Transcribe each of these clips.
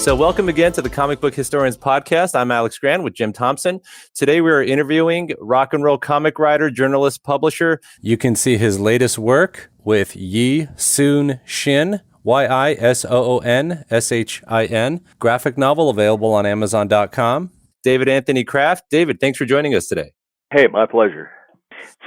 So welcome again to the Comic Book Historians podcast. I'm Alex Grant with Jim Thompson. Today we are interviewing rock and roll comic writer, journalist, publisher. You can see his latest work with Yi Soon Shin, YISOONSHIN, graphic novel available on Amazon.com. David Anthony Kraft. David, thanks for joining us today. Hey, my pleasure.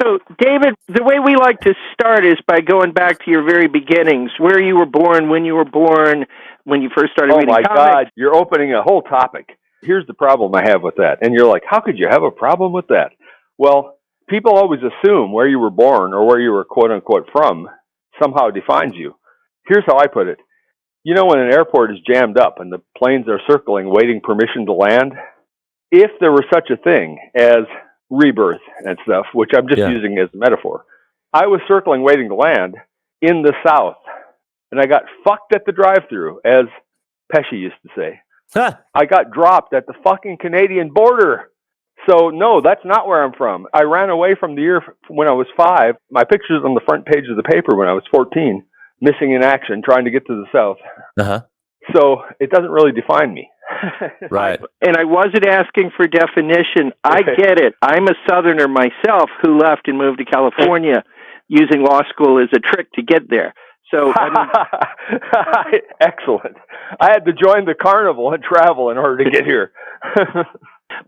So, David, the way we like to start is by going back to your very beginnings, where you were born, when you were born, when you first started reading comics. Oh, my God, you're opening a whole topic. Here's the problem I have with that. And you're like, how could you have a problem with that? Well, people always assume where you were born or where you were quote-unquote from somehow defines you. Here's how I put it. You know when an airport is jammed up and the planes are circling, waiting permission to land? If there were such a thing as rebirth and stuff, which I'm just using as a metaphor, I was circling, waiting to land in the South, and I got fucked at the drive-thru, as Pesci used to say. Huh. I got dropped at the fucking Canadian border. So, no, that's not where I'm from. I ran away from the year when I was 5. My picture's on the front page of the paper when I was 14, missing in action, trying to get to the South. Uh-huh. So it doesn't really define me. Right. And I wasn't asking for definition. I get it. I'm a Southerner myself who left and moved to California using law school as a trick to get there. So, excellent. I had to join the carnival and travel in order to get here.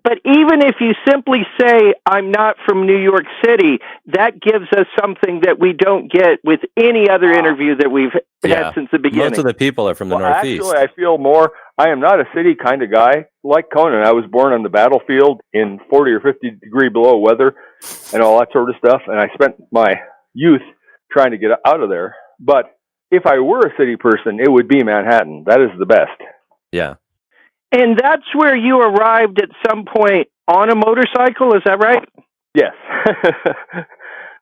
But even if you simply say, I'm not from New York City, that gives us something that we don't get with any other interview that we've had since the beginning. Most of the people are from the Northeast. Actually, I feel more, I am not a city kind of guy. Like Conan, I was born on the battlefield in 40 or 50 degree below weather and all that sort of stuff. And I spent my youth trying to get out of there. But if I were a city person, it would be Manhattan. That is the best. Yeah. And that's where you arrived at some point on a motorcycle, is that right? Yes.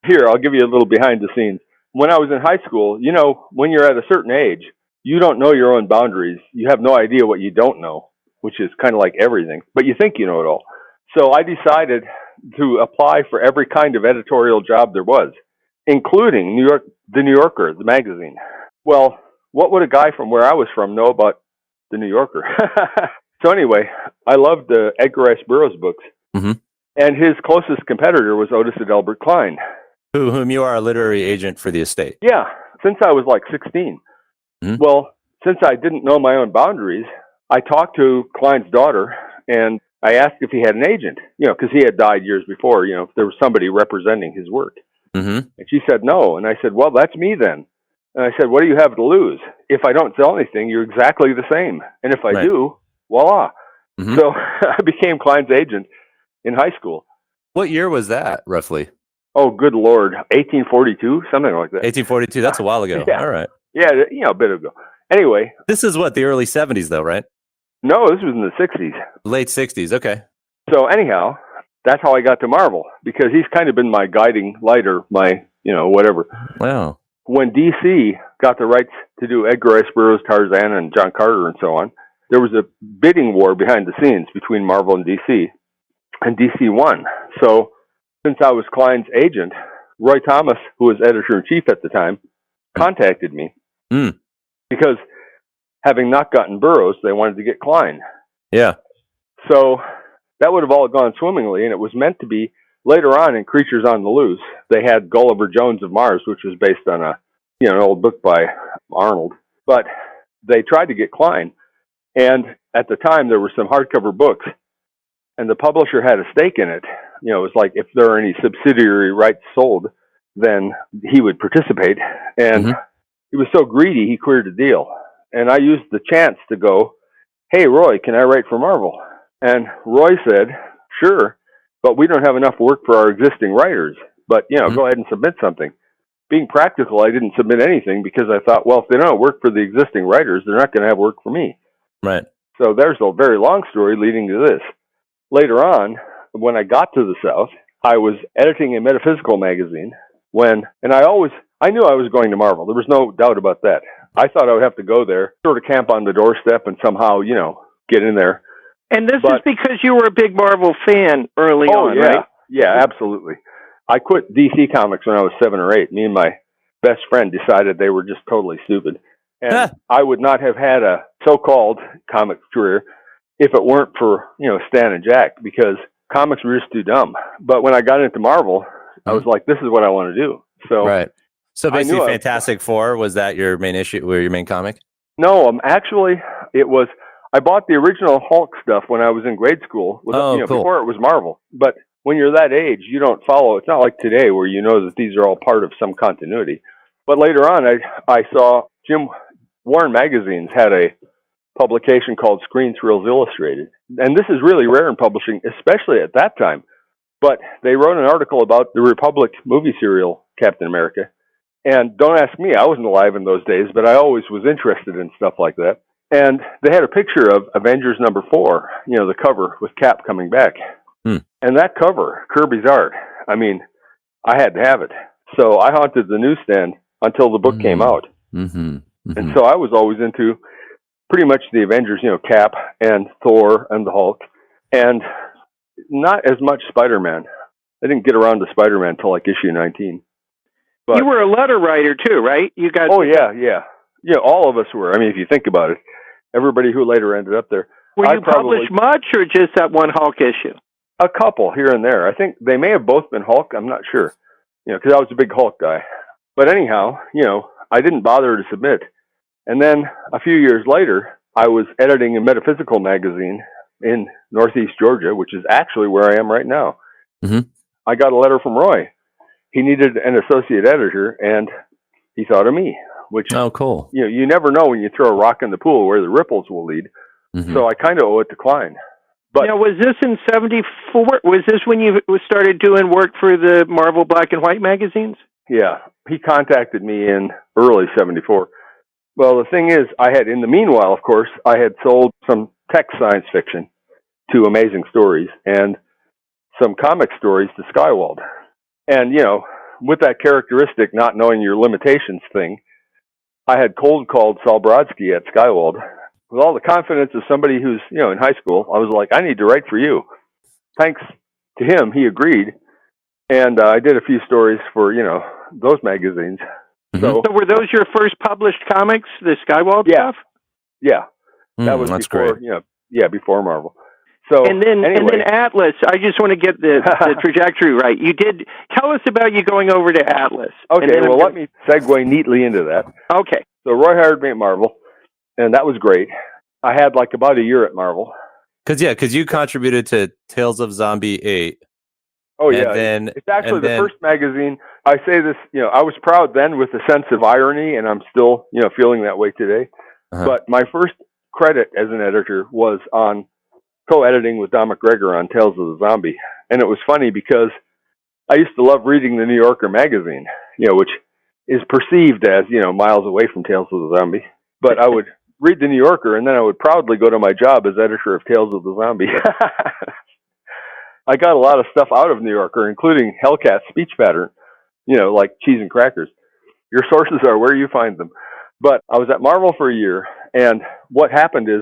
Here, I'll give you a little behind the scenes. When I was in high school, you know, when you're at a certain age, you don't know your own boundaries. You have no idea what you don't know, which is kind of like everything, but you think you know it all. So I decided to apply for every kind of editorial job there was, including the New Yorker, the magazine. Well, what would a guy from where I was from know about the New Yorker? So anyway, I loved Edgar Rice Burroughs books, and his closest competitor was Otis Adelbert Kline. Whom you are a literary agent for the estate. Yeah, since I was like 16. Well, since I didn't know my own boundaries, I talked to Kline's daughter, and I asked if he had an agent, you know, because he had died years before, you know, if there was somebody representing his work. And she said no, and I said, well, that's me then. And I said, what do you have to lose? If I don't sell anything, you're exactly the same. And if I do, voila. So I became Kline's agent in high school. What year was that, roughly? Oh, good Lord. 1842, something like that. 1842, that's a while ago. Yeah. All right. Yeah, you know, a bit ago. Anyway. This is what, the early 70s, though, right? No, this was in the 60s. Late 60s, okay. So anyhow, that's how I got to Marvel, because he's kind of been my guiding light or my, you know, whatever. Wow. When DC got the rights to do Edgar Rice Burroughs, Tarzan, and John Carter and so on, there was a bidding war behind the scenes between Marvel and DC DC won. So since I was Kline's agent, Roy Thomas, who was editor-in-chief at the time, contacted me because having not gotten Burroughs, they wanted to get Kline. Yeah. So that would have all gone swimmingly, and it was meant to be. Later on in Creatures on the Loose, they had Gulliver Jones of Mars, which was based on an old book by Arnold. But they tried to get Kline, and at the time there were some hardcover books, and the publisher had a stake in it. You know, it was like if there are any subsidiary rights sold, then he would participate. And he was so greedy, he queered a deal. And I used the chance to go, hey, Roy, can I write for Marvel? And Roy said, sure, but we don't have enough work for our existing writers. But, you know, go ahead and submit something. Being practical, I didn't submit anything because I thought, well, if they don't have work for the existing writers, they're not going to have work for me. Right. So there's a very long story leading to this. Later on, when I got to the South, I was editing a metaphysical magazine and I knew I was going to Marvel. There was no doubt about that. I thought I would have to go there, sort of camp on the doorstep and somehow, you know, get in there. And this is because you were a big Marvel fan early on, right? Yeah, absolutely. I quit DC Comics when I was 7 or 8. Me and my best friend decided they were just totally stupid. And I would not have had so-called comic career if it weren't for, Stan and Jack, because comics were just too dumb. But when I got into Marvel, I was like, this is what I want to do. So right. So basically, Fantastic Four, was that your main issue, or your main comic? No, actually, it was. I bought the original Hulk stuff when I was in grade school. Cool. Before it was Marvel. But when you're that age, you don't follow. It's not like today where you know that these are all part of some continuity. But later on, I saw Jim Warren Magazines had a publication called Screen Thrills Illustrated, and this is really rare in publishing, especially at that time. But they wrote an article about the Republic movie serial Captain America. And don't ask me, I wasn't alive in those days, but I always was interested in stuff like that. And they had a picture of Avengers #4, the cover with Cap coming back. And that cover, Kirby's art, I mean, I had to have it. So I haunted the newsstand until the book came out. And so I was always into pretty much the Avengers, Cap and Thor and the Hulk, and not as much Spider-Man. I didn't get around to Spider-Man until like issue 19. But, you were a letter writer too, right? You got. Oh yeah. All of us were. I mean, if you think about it, everybody who later ended up there. Were you published much, or just that one Hulk issue? A couple here and there. I think they may have both been Hulk. I'm not sure. Because I was a big Hulk guy. But anyhow, I didn't bother to submit. And then a few years later, I was editing a metaphysical magazine in Northeast Georgia, which is actually where I am right now. I got a letter from Roy. He needed an associate editor, and he thought of me, which, cool. You never know when you throw a rock in the pool where the ripples will lead. So I kind of owe it to Kline. But was this in '74? Was this when you started doing work for the Marvel Black and White magazines? Yeah, he contacted me in early '74. Well, the thing is, in the meanwhile, of course, I had sold some tech science fiction to Amazing Stories and some comic stories to Skywald. And, with that characteristic, not knowing your limitations thing, I had cold called Sol Brodsky at Skywald. With all the confidence of somebody who's, in high school, I was like, I need to write for you. Thanks to him, he agreed. And I did a few stories for, those magazines. So were those your first published comics, the Skywald stuff? Yeah. That was that's before, great. Before Marvel. So and then Atlas. I just want to get the trajectory right. You did tell us about you going over to Atlas. Okay, well, let me segue neatly into that. Okay. So Roy hired me at Marvel, and that was great. I had like about a year at Marvel. Because you contributed to Tales of Zombie 8. Oh yeah, it's actually the first magazine. I say this, I was proud then with a sense of irony, and I'm still, feeling that way today. But my first credit as an editor was on co-editing with Don McGregor on Tales of the Zombie. And it was funny because I used to love reading the New Yorker magazine, which is perceived as, miles away from Tales of the Zombie. But I would read the New Yorker, and then I would proudly go to my job as editor of Tales of the Zombie. I got a lot of stuff out of New Yorker, including Hellcat's speech pattern, like cheese and crackers. Your sources are where you find them. But I was at Marvel for a year, and what happened is,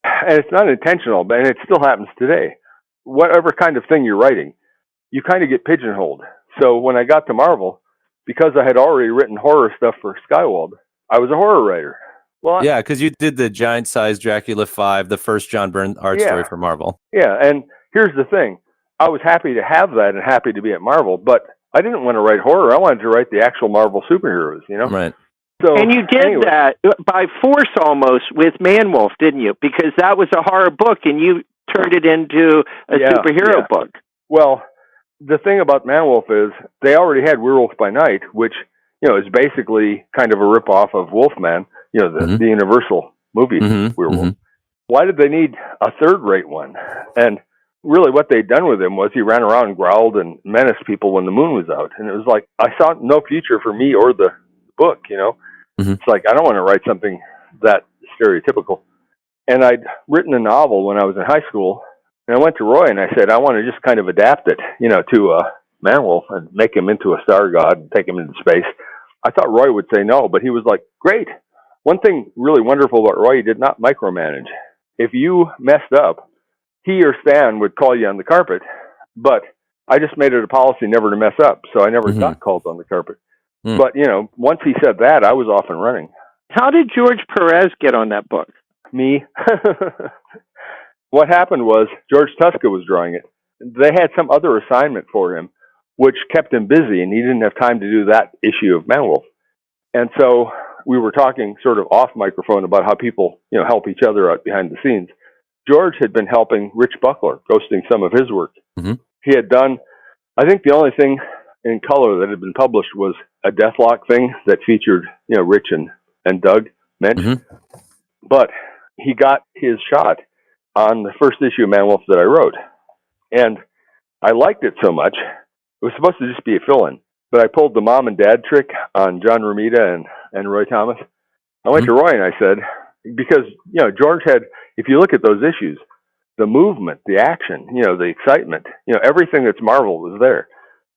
and it's not intentional, but it still happens today, whatever kind of thing you're writing, you kind of get pigeonholed. So when I got to Marvel, because I had already written horror stuff for Skywald, I was a horror writer. Well, yeah, because you did the giant-sized Dracula 5, the first John Byrne art story for Marvel. Yeah, and here's the thing. I was happy to have that and happy to be at Marvel, but I didn't want to write horror. I wanted to write the actual Marvel superheroes, Right. So, and you did that by force almost with Man-Wolf, didn't you? Because that was a horror book, and you turned it into a superhero book. Well, the thing about Man-Wolf is they already had Werewolf by Night, which, is basically kind of a ripoff of Wolfman, the Universal movie Werewolf. Why did they need a third-rate one? And really what they'd done with him was he ran around and growled and menaced people when the moon was out. And it was like, I saw no future for me or the book, It's like, I don't want to write something that stereotypical. And I'd written a novel when I was in high school, and I went to Roy and I said, I want to just kind of adapt it, to Man-Wolf and make him into a star god and take him into space. I thought Roy would say no, but he was like, great. One thing really wonderful about Roy, he did not micromanage. If you messed up, he or Stan would call you on the carpet, but I just made it a policy never to mess up, so I never got called on the carpet. But, once he said that, I was off and running. How did George Perez get on that book? Me. What happened was George Tuska was drawing it. They had some other assignment for him, which kept him busy, and he didn't have time to do that issue of Man-Wolf. And so we were talking sort of off microphone about how people, help each other out behind the scenes. George had been helping Rich Buckler, ghosting some of his work. Mm-hmm. He had done, I think the only thing in color that had been published was a Deathlock thing that featured, Rich and Doug Mensch. Mm-hmm. But he got his shot on the first issue of Man-Wolf that I wrote. And I liked it so much, it was supposed to just be a fill-in. But I pulled the mom and dad trick on John Romita and Roy Thomas. I went to Roy and I said, because, George had, if you look at those issues, the movement, the action, the excitement, everything that's Marvel was there.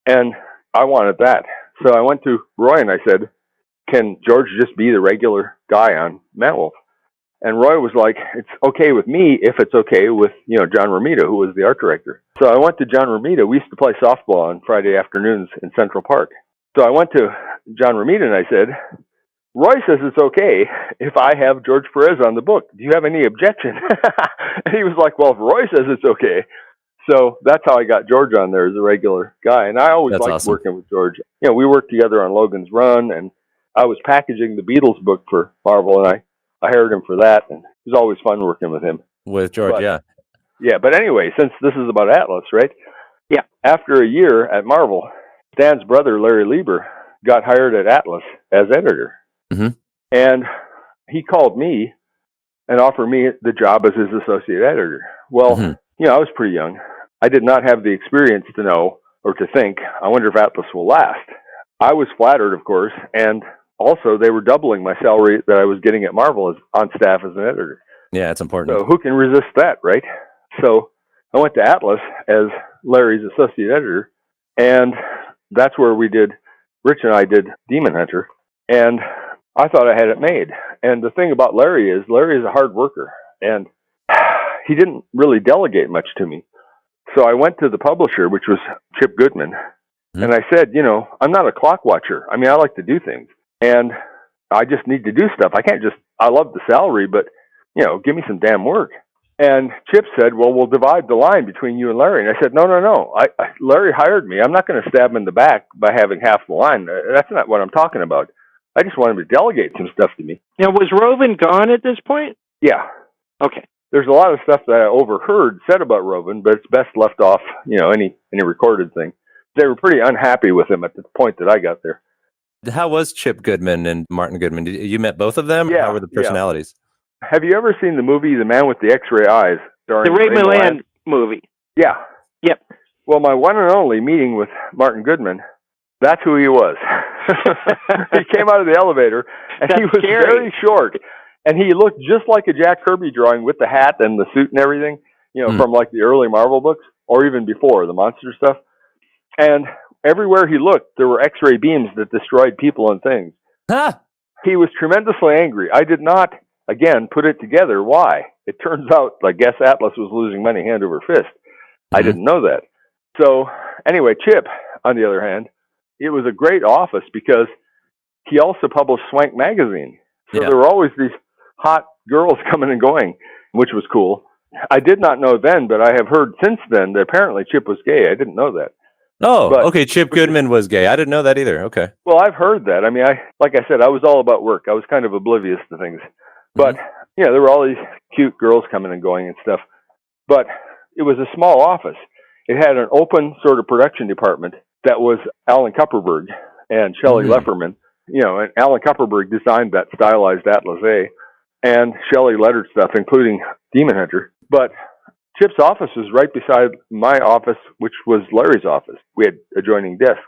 And I wanted that. So I went to Roy and I said, can George just be the regular guy on Man-Wolf? And Roy was like, it's okay with me if it's okay with, John Romita, who was the art director. So I went to John Romita. We used to play softball on Friday afternoons in Central Park. So I went to John Romita and I said, Roy says it's okay if I have George Perez on the book. Do you have any objection? And he was like, well, if Roy says it's okay. So that's how I got George on there as a regular guy. And I always liked working with George. We worked together on Logan's Run, and I was packaging the Beatles book for Marvel, and I hired him for that, and it was always fun working with him. With George, yeah. Yeah, but anyway, since this is about Atlas, right? Yeah. After a year at Marvel, Stan's brother, Larry Lieber, got hired at Atlas as editor. Mm-hmm. And he called me and offered me the job as his associate editor. Well, I was pretty young. I did not have the experience to know or to think, I wonder if Atlas will last. I was flattered, of course, and also they were doubling my salary that I was getting at Marvel as on staff as an editor. Yeah, it's important. So who can resist that, right? So I went to Atlas as Larry's associate editor, and that's where Rich and I did Demon Hunter, and I thought I had it made. And the thing about Larry is a hard worker, and he didn't really delegate much to me. So I went to the publisher, which was Chip Goodman, and I said, I'm not a clock watcher. I mean, I like to do things, and I just need to do stuff. I love the salary, but, give me some damn work. And Chip said, well, we'll divide the line between you and Larry. And I said, no. Larry hired me. I'm not going to stab him in the back by having half the line. That's not what I'm talking about. I just want him to delegate some stuff to me. Now, was Rovin gone at this point? Yeah. Okay. There's a lot of stuff that I overheard said about Rovin, but it's best left off, any recorded thing. They were pretty unhappy with him at the point that I got there. How was Chip Goodman and Martin Goodman? You met both of them? Yeah. How were the personalities? Yeah. Have you ever seen the movie The Man with the X-Ray Eyes? The Ray Milland movie. Yeah. Yep. Well, my one and only meeting with Martin Goodman, that's who he was. He came out of the elevator, and he was very short. And he looked just like a Jack Kirby drawing with the hat and the suit and everything, from like the early Marvel books, or even before, the monster stuff. And everywhere he looked, there were X-ray beams that destroyed people and things. Huh. He was tremendously angry. I did not, again, put it together. Why? It turns out, I guess Atlas was losing money hand over fist. I didn't know that. So, anyway, Chip, on the other hand, it was a great office because he also published Swank magazine. So there were always these hot girls coming and going, which was cool. I did not know then, but I have heard since then that apparently Chip was gay. I didn't know that. Oh, okay. Chip Goodman was gay. I didn't know that either. Okay. Well, I've heard that. I mean, like I said, I was all about work. I was kind of oblivious to things. But, there were all these cute girls coming and going and stuff. But it was a small office. It had an open sort of production department that was Alan Kupperberg and Shelley Lefferman. And Alan Kupperberg designed that stylized Atlas A, and Shelley lettered stuff, including Demon Hunter. But Chip's office was right beside my office, which was Larry's office. We had adjoining desks.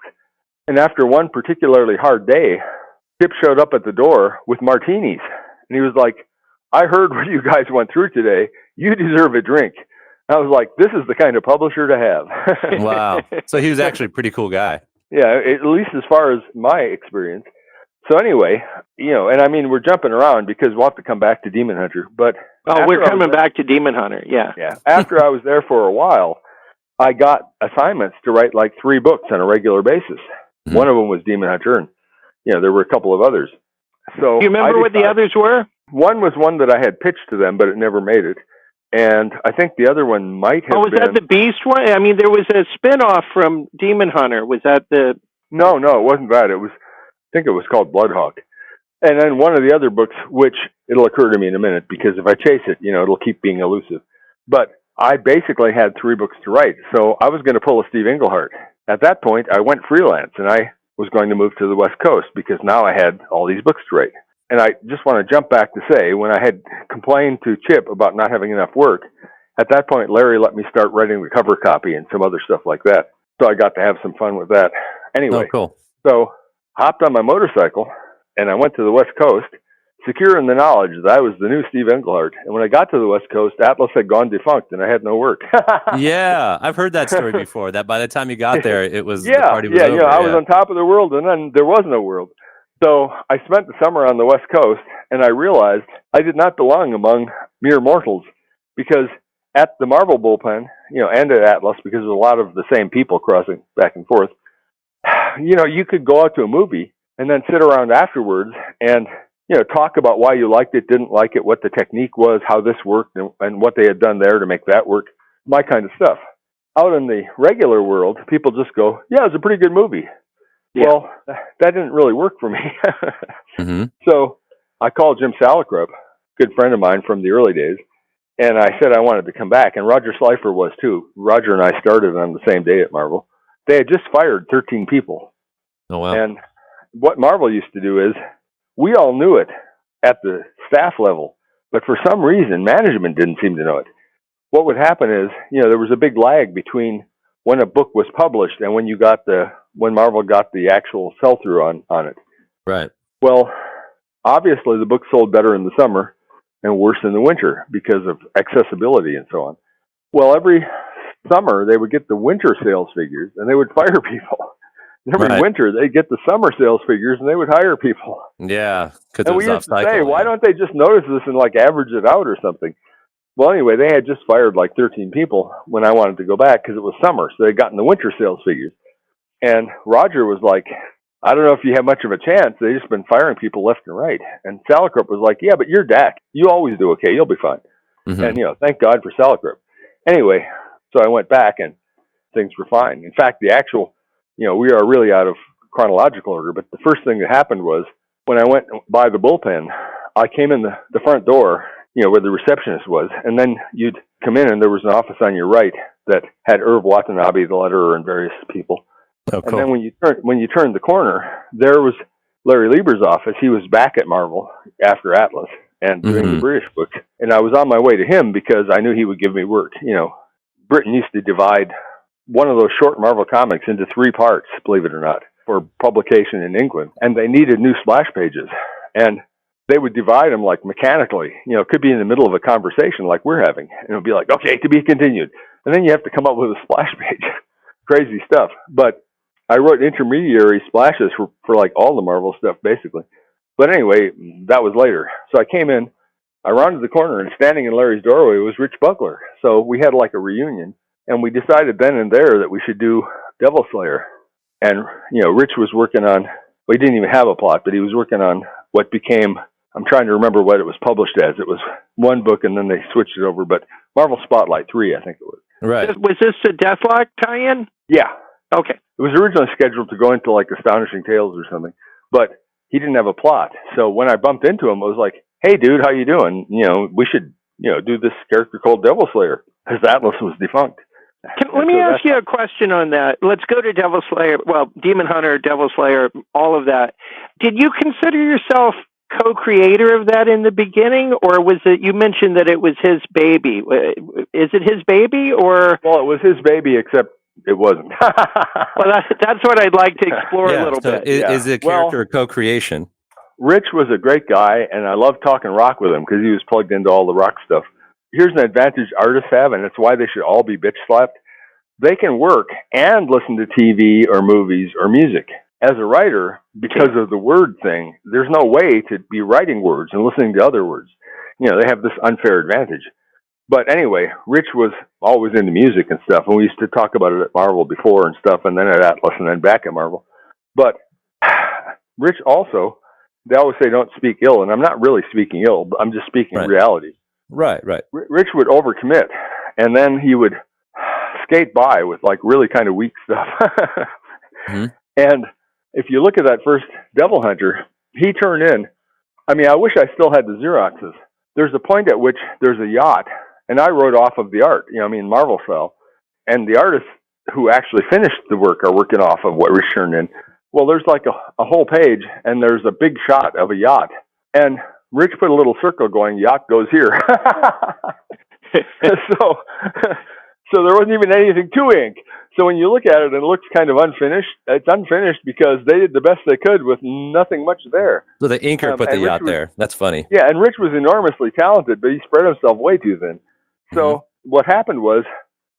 And after one particularly hard day, Chip showed up at the door with martinis. And he was like, I heard what you guys went through today. You deserve a drink. I was like, this is the kind of publisher to have. Wow. So he was actually a pretty cool guy. Yeah, at least as far as my experience. So anyway, and I mean, we're jumping around because we'll have to come back to Demon Hunter. But we're coming back to Demon Hunter, yeah. Yeah. After I was there for a while, I got assignments to write like 3 books on a regular basis. One of them was Demon Hunter, and there were a couple of others. So do you remember what the others were? One was one that I had pitched to them, but it never made it. And I think the other one might have been... was that the Beast one? I mean, there was a spin-off from Demon Hunter. Was that the... No, it wasn't that. I think it was called Bloodhawk. And then one of the other books, which it'll occur to me in a minute, because if I chase it, it'll keep being elusive. But I basically had 3 books to write, so I was going to pull a Steve Englehart. At that point, I went freelance, and I was going to move to the West Coast, because now I had all these books to write. And I just want to jump back to say, when I had complained to Chip about not having enough work, at that point, Larry let me start writing the cover copy and some other stuff like that. So I got to have some fun with that. Anyway, cool. So hopped on my motorcycle, and I went to the West Coast, secure in the knowledge that I was the new Steve Englehart. And when I got to the West Coast, Atlas had gone defunct, and I had no work. Yeah, I've heard that story before, that by the time you got there, it was, the party was over. over. I was on top of the world, and then there was no world. So I spent the summer on the West Coast, and I realized I did not belong among mere mortals, because at the Marvel bullpen, and at Atlas, because there's a lot of the same people crossing back and forth, you could go out to a movie and then sit around afterwards and, talk about why you liked it, didn't like it, what the technique was, how this worked, and what they had done there to make that work, my kind of stuff. Out in the regular world, people just go, yeah, it's a pretty good movie. Yeah. Well, that didn't really work for me. Mm-hmm. So I called Jim Salicrup, good friend of mine from the early days, and I said I wanted to come back, and Roger Slifer was too. Roger and I started on the same day at Marvel. They had just fired 13 people. Oh, wow. And what Marvel used to do is, we all knew it at the staff level, but for some reason, management didn't seem to know it. What would happen is, there was a big lag between when a book was published and when Marvel got the actual sell-through on it. Right. Well, obviously the book sold better in the summer and worse in the winter because of accessibility and so on. Well, every summer they would get the winter sales figures and they would fire people. Every winter they'd get the summer sales figures and they would hire people. Yeah. And we used to say, why don't they just notice this and average it out or something? Well, anyway, they had just fired 13 people when I wanted to go back because it was summer, so they'd gotten the winter sales figures. And Roger was like, I don't know if you have much of a chance. They've just been firing people left and right. And Salicrup was like, yeah, but you're Dak. You always do okay. You'll be fine. Mm-hmm. And, thank God for Salicrup. Anyway, so I went back and things were fine. In fact, the actual, we are really out of chronological order, but the first thing that happened was when I went by the bullpen, I came in the front door, where the receptionist was, and then you'd come in and there was an office on your right that had Irv Watanabe, the letterer, and various people. Oh, cool. And then when you turned the corner, there was Larry Lieber's office. He was back at Marvel after Atlas and doing the British books. And I was on my way to him because I knew he would give me work. Britain used to divide one of those short Marvel comics into 3 parts, believe it or not, for publication in England. And they needed new splash pages. And they would divide them mechanically. It could be in the middle of a conversation like we're having. And it would be like, okay, to be continued. And then you have to come up with a splash page. Crazy stuff. But I wrote intermediary splashes for all the Marvel stuff, basically. But anyway, that was later. So I came in, I rounded the corner, and standing in Larry's doorway was Rich Buckler. So we had a reunion. And we decided then and there that we should do Devil Slayer. And, Rich was working on, he didn't even have a plot, but he was working on what became, I'm trying to remember what it was published as. It was one book and then they switched it over, but Marvel Spotlight 3, I think it was. Right. Was this a Deathlock tie-in? Yeah. Okay. It was originally scheduled to go into Astonishing Tales or something, but he didn't have a plot. So when I bumped into him, I was like, hey, dude, how you doing? We should, do this character called Devil Slayer, because Atlas was defunct. Let me ask you a question on that. Let's go to Devil Slayer, Demon Hunter, Devil Slayer, all of that. Did you consider yourself co-creator of that in the beginning, or was it, you mentioned that it was his baby. Is it his baby, or? Well, it was his baby, except it wasn't. Well, that's what I'd like to explore a little bit. Is the character a co-creation? Rich was a great guy, and I loved talking rock with him because he was plugged into all the rock stuff. Here's an advantage artists have, and it's why they should all be bitch slapped. They can work and listen to TV or movies or music. As a writer, because of the word thing, there's no way to be writing words and listening to other words. They have this unfair advantage. But anyway, Rich was always into music and stuff, and we used to talk about it at Marvel before and stuff, and then at Atlas, and then back at Marvel. But Rich also they always say don't speak ill, and I'm not really speaking ill, but I'm just speaking reality. Right. Rich would overcommit, and then he would skate by with like really kind of weak stuff. And if you look at that first Devil Hunter, he turned in. I mean, I wish I still had the Xeroxes. There's a point at which there's a yacht, and I wrote off of the art, Marvel style, and the artists who actually finished the work are working off of what Rich turned in. Well, there's like a whole page, and there's a big shot of a yacht, and Rich put a little circle going, yacht goes here. So there wasn't even anything to ink. So when you look at it, and it looks kind of unfinished. It's unfinished because they did the best they could with nothing much there. So the inker put the yacht there. That's funny. Yeah, and Rich was enormously talented, but he spread himself way too thin. So what happened was,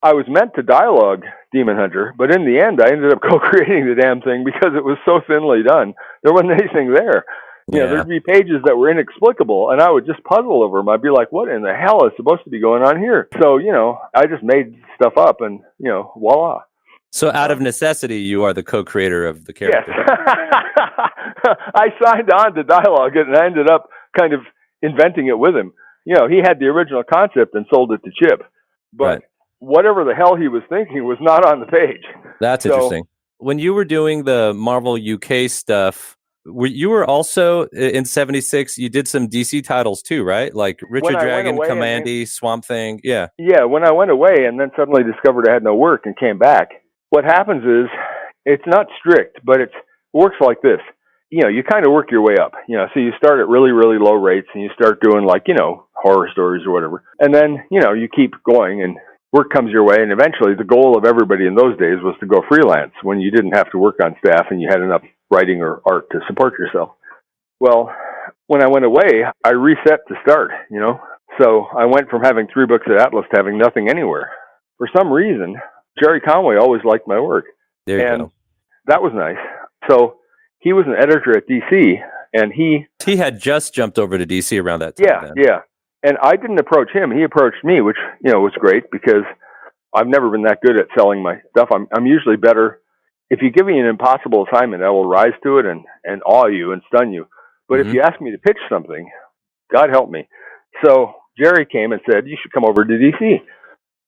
I was meant to dialogue Demon Hunter, but in the end, I ended up co-creating the damn thing because it was so thinly done. There wasn't anything there. There'd be pages that were inexplicable, and I would just puzzle over them. I'd be like, what in the hell is supposed to be going on here? So, I just made stuff up, and, voila. So out of necessity, you are the co-creator of the character. Yes. I signed on to dialogue it, and I ended up kind of inventing it with him. He had the original concept and sold it to Chip. But whatever the hell he was thinking was not on the page. That's interesting. When you were doing the Marvel UK stuff, you were also in 76, you did some DC titles too, right? Like Richard Dragon, Commandy, Swamp Thing. Yeah. Yeah, when I went away and then suddenly discovered I had no work and came back, what happens is it's not strict, but it works like this. You kind of work your way up, so you start at really, really low rates and you start doing like, horror stories or whatever. And then, you keep going and work comes your way. And eventually the goal of everybody in those days was to go freelance when you didn't have to work on staff and you had enough writing or art to support yourself. Well, when I went away, I reset to start, So I went from having 3 books at Atlas to having nothing anywhere. For some reason, Gerry Conway always liked my work. There you go. That was nice. So he was an editor at DC, and he had just jumped over to DC around that time. Yeah. And I didn't approach him. He approached me, which, was great because I've never been that good at selling my stuff. I'm usually better. If you give me an impossible assignment, I will rise to it and awe you and stun you. But if you ask me to pitch something, God help me. So Gerry came and said, you should come over to DC.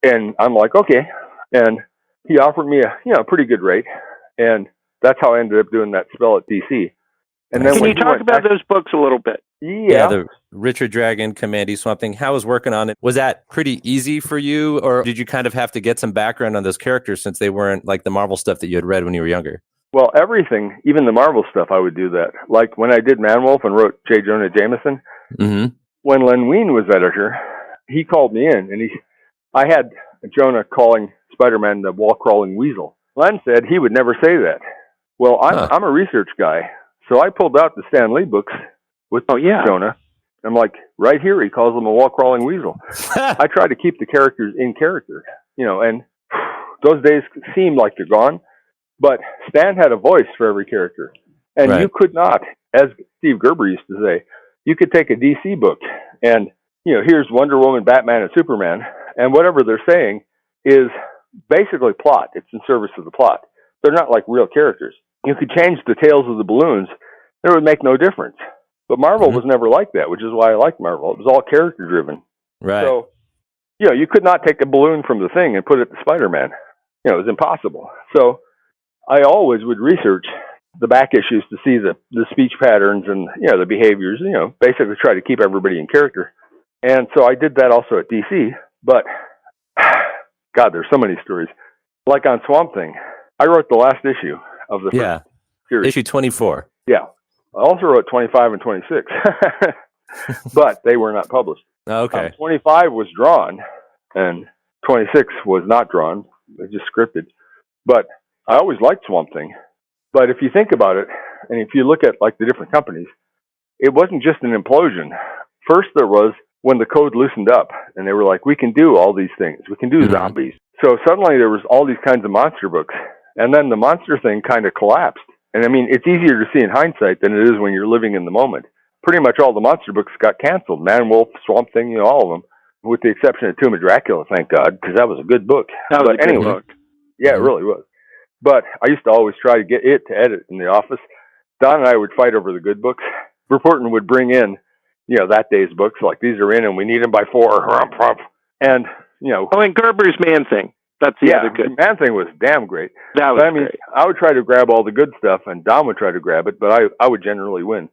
And I'm like, okay. And he offered me a pretty good rate. And that's how I ended up doing that spell at DC. And then can you talk about those books a little bit? Yeah, the Richard Dragon, Commandy, Swamp Thing. How was working on it? Was that pretty easy for you, or did you kind of have to get some background on those characters since they weren't like the Marvel stuff that you had read when you were younger? Well, everything, even the Marvel stuff, I would do that. Like when I did Manwolf and wrote J. Jonah Jameson, when Len Wein was editor, he called me in, and I had Jonah calling Spider-Man the wall-crawling weasel. Len said he would never say that. Well, I'm a research guy, so I pulled out the Stan Lee books with Jonah. I'm like, right here, he calls him a wall-crawling weasel. I try to keep the characters in character, and those days seem like they're gone, but Stan had a voice for every character. And you could not, as Steve Gerber used to say, you could take a DC book and, here's Wonder Woman, Batman, and Superman, and whatever they're saying is basically plot. It's in service of the plot. They're not like real characters. You could change the tails of the balloons. It would make no difference. But Marvel was never like that, which is why I liked Marvel. It was all character-driven. Right. So, you could not take a balloon from the Thing and put it to Spider-Man. It was impossible. So I always would research the back issues to see the speech patterns and, the behaviors, basically try to keep everybody in character. And so I did that also at DC. But, God, there's so many stories. Like on Swamp Thing, I wrote the last issue of the first series. Issue 24. Yeah. I also wrote 25 and 26, but they were not published. Okay. 25 was drawn, and 26 was not drawn. They just scripted. But I always liked Swamp Thing. But if you think about it, and if you look at like the different companies, it wasn't just an implosion. First there was when the code loosened up, and they were like, we can do all these things. We can do zombies. So suddenly there was all these kinds of monster books. And then the monster thing kind of collapsed. And I mean, it's easier to see in hindsight than it is when you're living in the moment. Pretty much all the monster books got canceled. Man-Wolf, Swamp Thing, all of them, with the exception of Tomb of Dracula, thank God, because that was a good book. That was a good book. Yeah, it really was. But I used to always try to get it to edit in the office. Don and I would fight over the good books. Verpoorten would bring in, that day's books, like these are in and we need them by 4. And, Oh, and Gerber's Man-Thing. That's the other good. Man-Thing was damn great. That was great. I would try to grab all the good stuff, and Don would try to grab it, but I would generally win.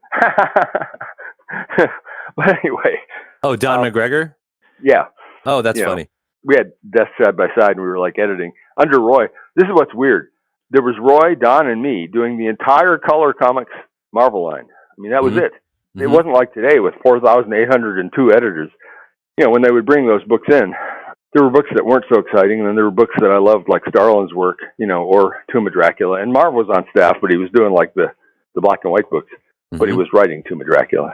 But anyway. Oh, Don McGregor? Yeah. Oh, that's funny. We had desks side by side, and we were like editing. Under Roy, this is what's weird. There was Roy, Don, and me doing the entire Color Comics Marvel line. I mean, that was it. Mm-hmm. It wasn't like today with 4,802 editors. When they would bring those books in, there were books that weren't so exciting, and then there were books that I loved, like Starlin's work, or Tomb of Dracula. And Marv was on staff, but he was doing like the black and white books, but he was writing Tomb of Dracula,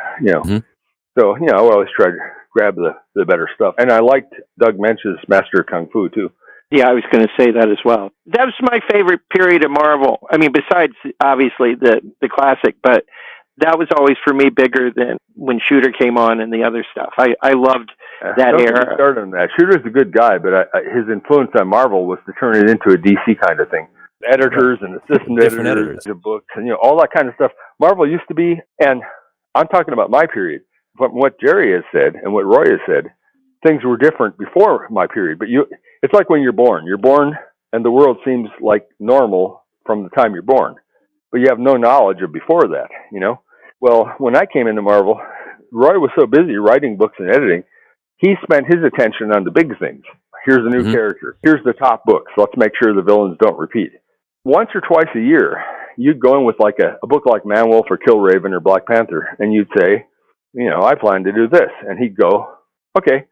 So, I always tried to grab the better stuff. And I liked Doug Mensch's Master of Kung Fu, too. Yeah, I was going to say that as well. That was my favorite period of Marvel. I mean, besides, obviously, the classic, but that was always, for me, bigger than when Shooter came on and the other stuff. I loved that era. Started on that. Shooter's a good guy, but his influence on Marvel was to turn it into a DC kind of thing. Editors and assistant editors of books and, all that kind of stuff. Marvel used to be, and I'm talking about my period. From what Gerry has said and what Roy has said, things were different before my period. But it's like when you're born. You're born, and the world seems like normal from the time you're born. But you have no knowledge of before that, Well, when I came into Marvel, Roy was so busy writing books and editing, he spent his attention on the big things. Here's a new character. Here's the top books. Let's make sure the villains don't repeat. Once or twice a year, you'd go in with like a book like Man-Wolf or Killraven or Black Panther, and you'd say, I plan to do this. And he'd go, okay.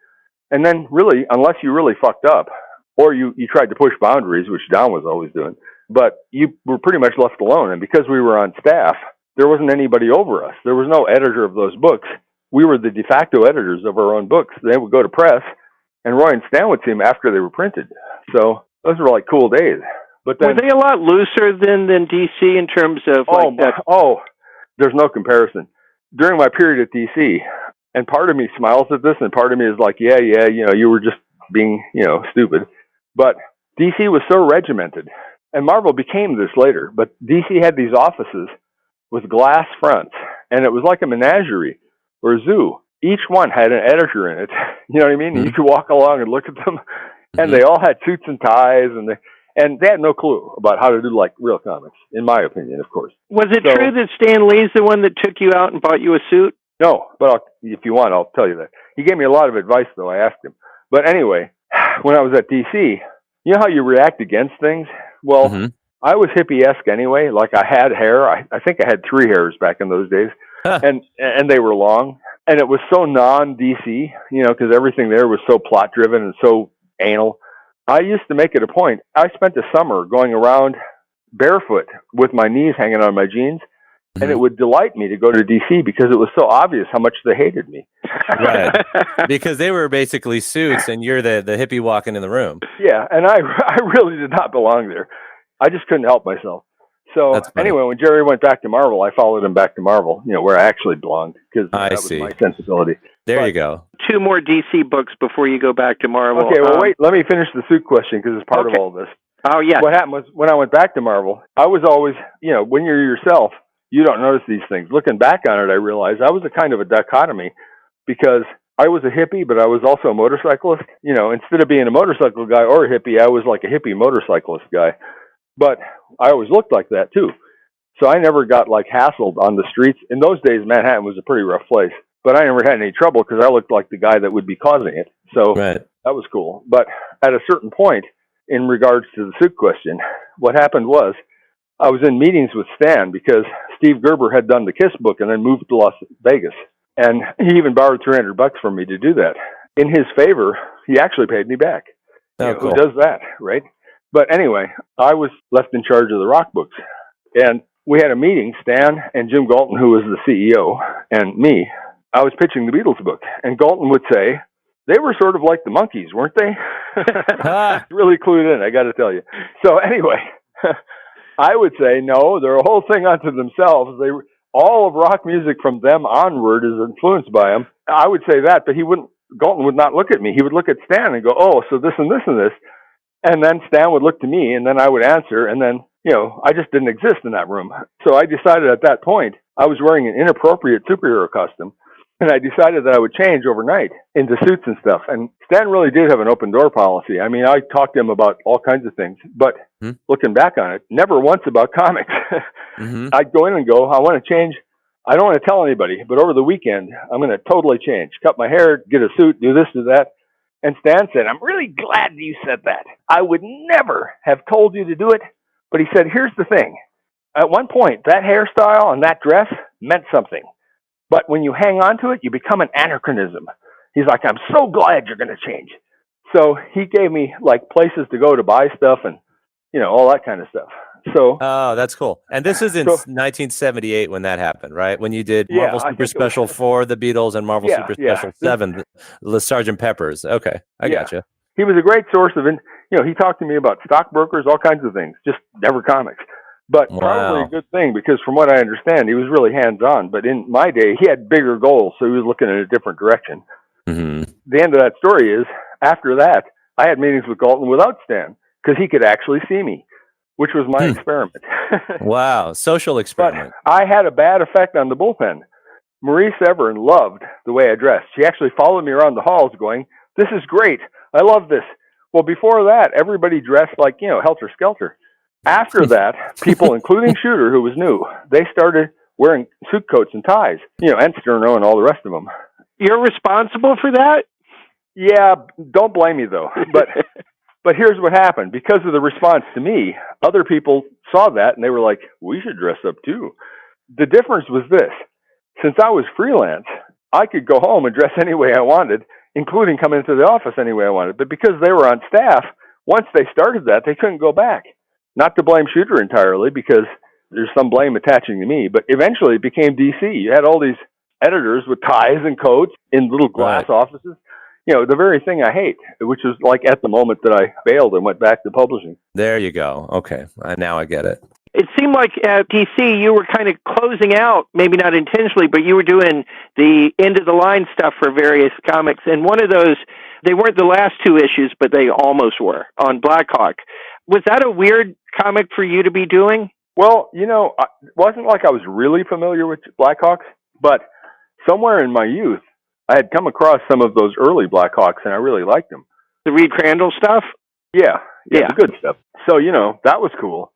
And then really, unless you really fucked up, or you tried to push boundaries, which Don was always doing, but you were pretty much left alone. And because we were on staff, there wasn't anybody over us. There was no editor of those books. We were the de facto editors of our own books. They would go to press, and Roy and Stan would see them after they were printed. So those were like cool days. But then, were they a lot looser than DC in terms of there's no comparison. During my period at DC, and part of me smiles at this, and part of me is like, yeah, you were just being, stupid. But DC was so regimented, and Marvel became this later, but DC had these offices with glass fronts, and it was like a menagerie or a zoo. Each one had an editor in it. You know what I mean? Mm-hmm. You could walk along and look at them, and they all had suits and ties, and they had no clue about how to do like real comics, in my opinion, of course. Was it true that Stan Lee's the one that took you out and bought you a suit? No, but if you want, I'll tell you that. He gave me a lot of advice, though. I asked him. But anyway, when I was at DC, you know how you react against things? Well, I was hippie-esque anyway. Like I had hair. I think I had 3 hairs back in those days, and they were long. And it was so non-DC, because everything there was so plot-driven and so anal. I used to make it a point. I spent the summer going around barefoot with my knees hanging on my jeans, and it would delight me to go to DC because it was so obvious how much they hated me. Right. Because they were basically suits, and you're the hippie walking in the room. Yeah, and I really did not belong there. I just couldn't help myself. So anyway, when Gerry went back to Marvel, I followed him back to Marvel, where I actually belonged, because that was my sensibility. There you go. 2 more DC books before you go back to Marvel. Okay, well, wait, let me finish the suit question, because it's part of all this. Oh, yeah. What happened was, when I went back to Marvel, I was always, when you're yourself, you don't notice these things. Looking back on it, I realized I was a kind of a dichotomy, because I was a hippie, but I was also a motorcyclist. Instead of being a motorcycle guy or a hippie, I was like a hippie motorcyclist guy. But I always looked like that, too. So I never got, like, hassled on the streets. In those days, Manhattan was a pretty rough place. But I never had any trouble because I looked like the guy that would be causing it. So that was cool. But at a certain point, in regards to the suit question, what happened was I was in meetings with Stan because Steve Gerber had done the Kiss book and then moved to Las Vegas. And he even borrowed $300 from me to do that. In his favor, he actually paid me back. Oh, cool. Who does that, right? But anyway, I was left in charge of the rock books. And we had a meeting, Stan and Jim Galton, who was the CEO, and me. I was pitching the Beatles book. And Galton would say, they were sort of like the Monkees, weren't they? Really clued in, I got to tell you. So anyway, I would say, no, they're a whole thing unto themselves. All of rock music from them onward is influenced by them. I would say that, but Galton would not look at me. He would look at Stan and go, oh, so this and this and this. And then Stan would look to me, and then I would answer, and then I just didn't exist in that room. So I decided at that point I was wearing an inappropriate superhero costume. And I decided that I would change overnight into suits and stuff. And Stan really did have an open door policy. I mean, I talked to him about all kinds of things, but looking back on it, never once about comics. I'd go in and go, I want to change. I don't want to tell anybody, but over the weekend, I'm going to totally change. Cut my hair, get a suit, do this, do that. And Stan said, I'm really glad you said that. I would never have told you to do it. But he said, here's the thing. At one point, that hairstyle and that dress meant something. But when you hang on to it, you become an anachronism. He's like, I'm so glad you're going to change. So he gave me like places to go to buy stuff and, all that kind of stuff. So, oh, that's cool. And this is in 1978 when that happened, right? When you did Marvel Super Special 4, the Beatles, and Marvel Super Special 7, the Sgt. Pepper's. Okay, I gotcha. He was a great source of, he talked to me about stockbrokers, all kinds of things, just never comics. But probably a good thing, because from what I understand, he was really hands-on. But in my day, he had bigger goals, so he was looking in a different direction. The end of that story is, after that, I had meetings with Galton without Stan, because he could actually see me, which was my experiment. Wow, social experiment. But I had a bad effect on the bullpen. Marie Severin loved the way I dressed. She actually followed me around the halls going, this is great. I love this. Well, before that, everybody dressed like, helter-skelter. After that, people, including Shooter, who was new, they started wearing suit coats and ties, and Steranko and all the rest of them. You're responsible for that? Yeah, don't blame me, though. But here's what happened. Because of the response to me, other people saw that, and they were like, we should dress up, too. The difference was this. Since I was freelance, I could go home and dress any way I wanted, including come into the office any way I wanted. But because they were on staff, once they started that, they couldn't go back. Not to blame Shooter entirely, because there's some blame attaching to me, but eventually it became DC. You had all these editors with ties and coats in little glass offices. The very thing I hate, which was like at the moment that I bailed and went back to publishing. There you go. Okay. Now I get it. It seemed like at DC you were kind of closing out, maybe not intentionally, but you were doing the end-of-the-line stuff for various comics. And one of those, they weren't the last two issues, but they almost were, on Blackhawk. Was that a weird comic for you to be doing? Well, it wasn't like I was really familiar with Blackhawks, but somewhere in my youth, I had come across some of those early Blackhawks, and I really liked them. The Reed Crandall stuff? Yeah, the good stuff. So, that was cool.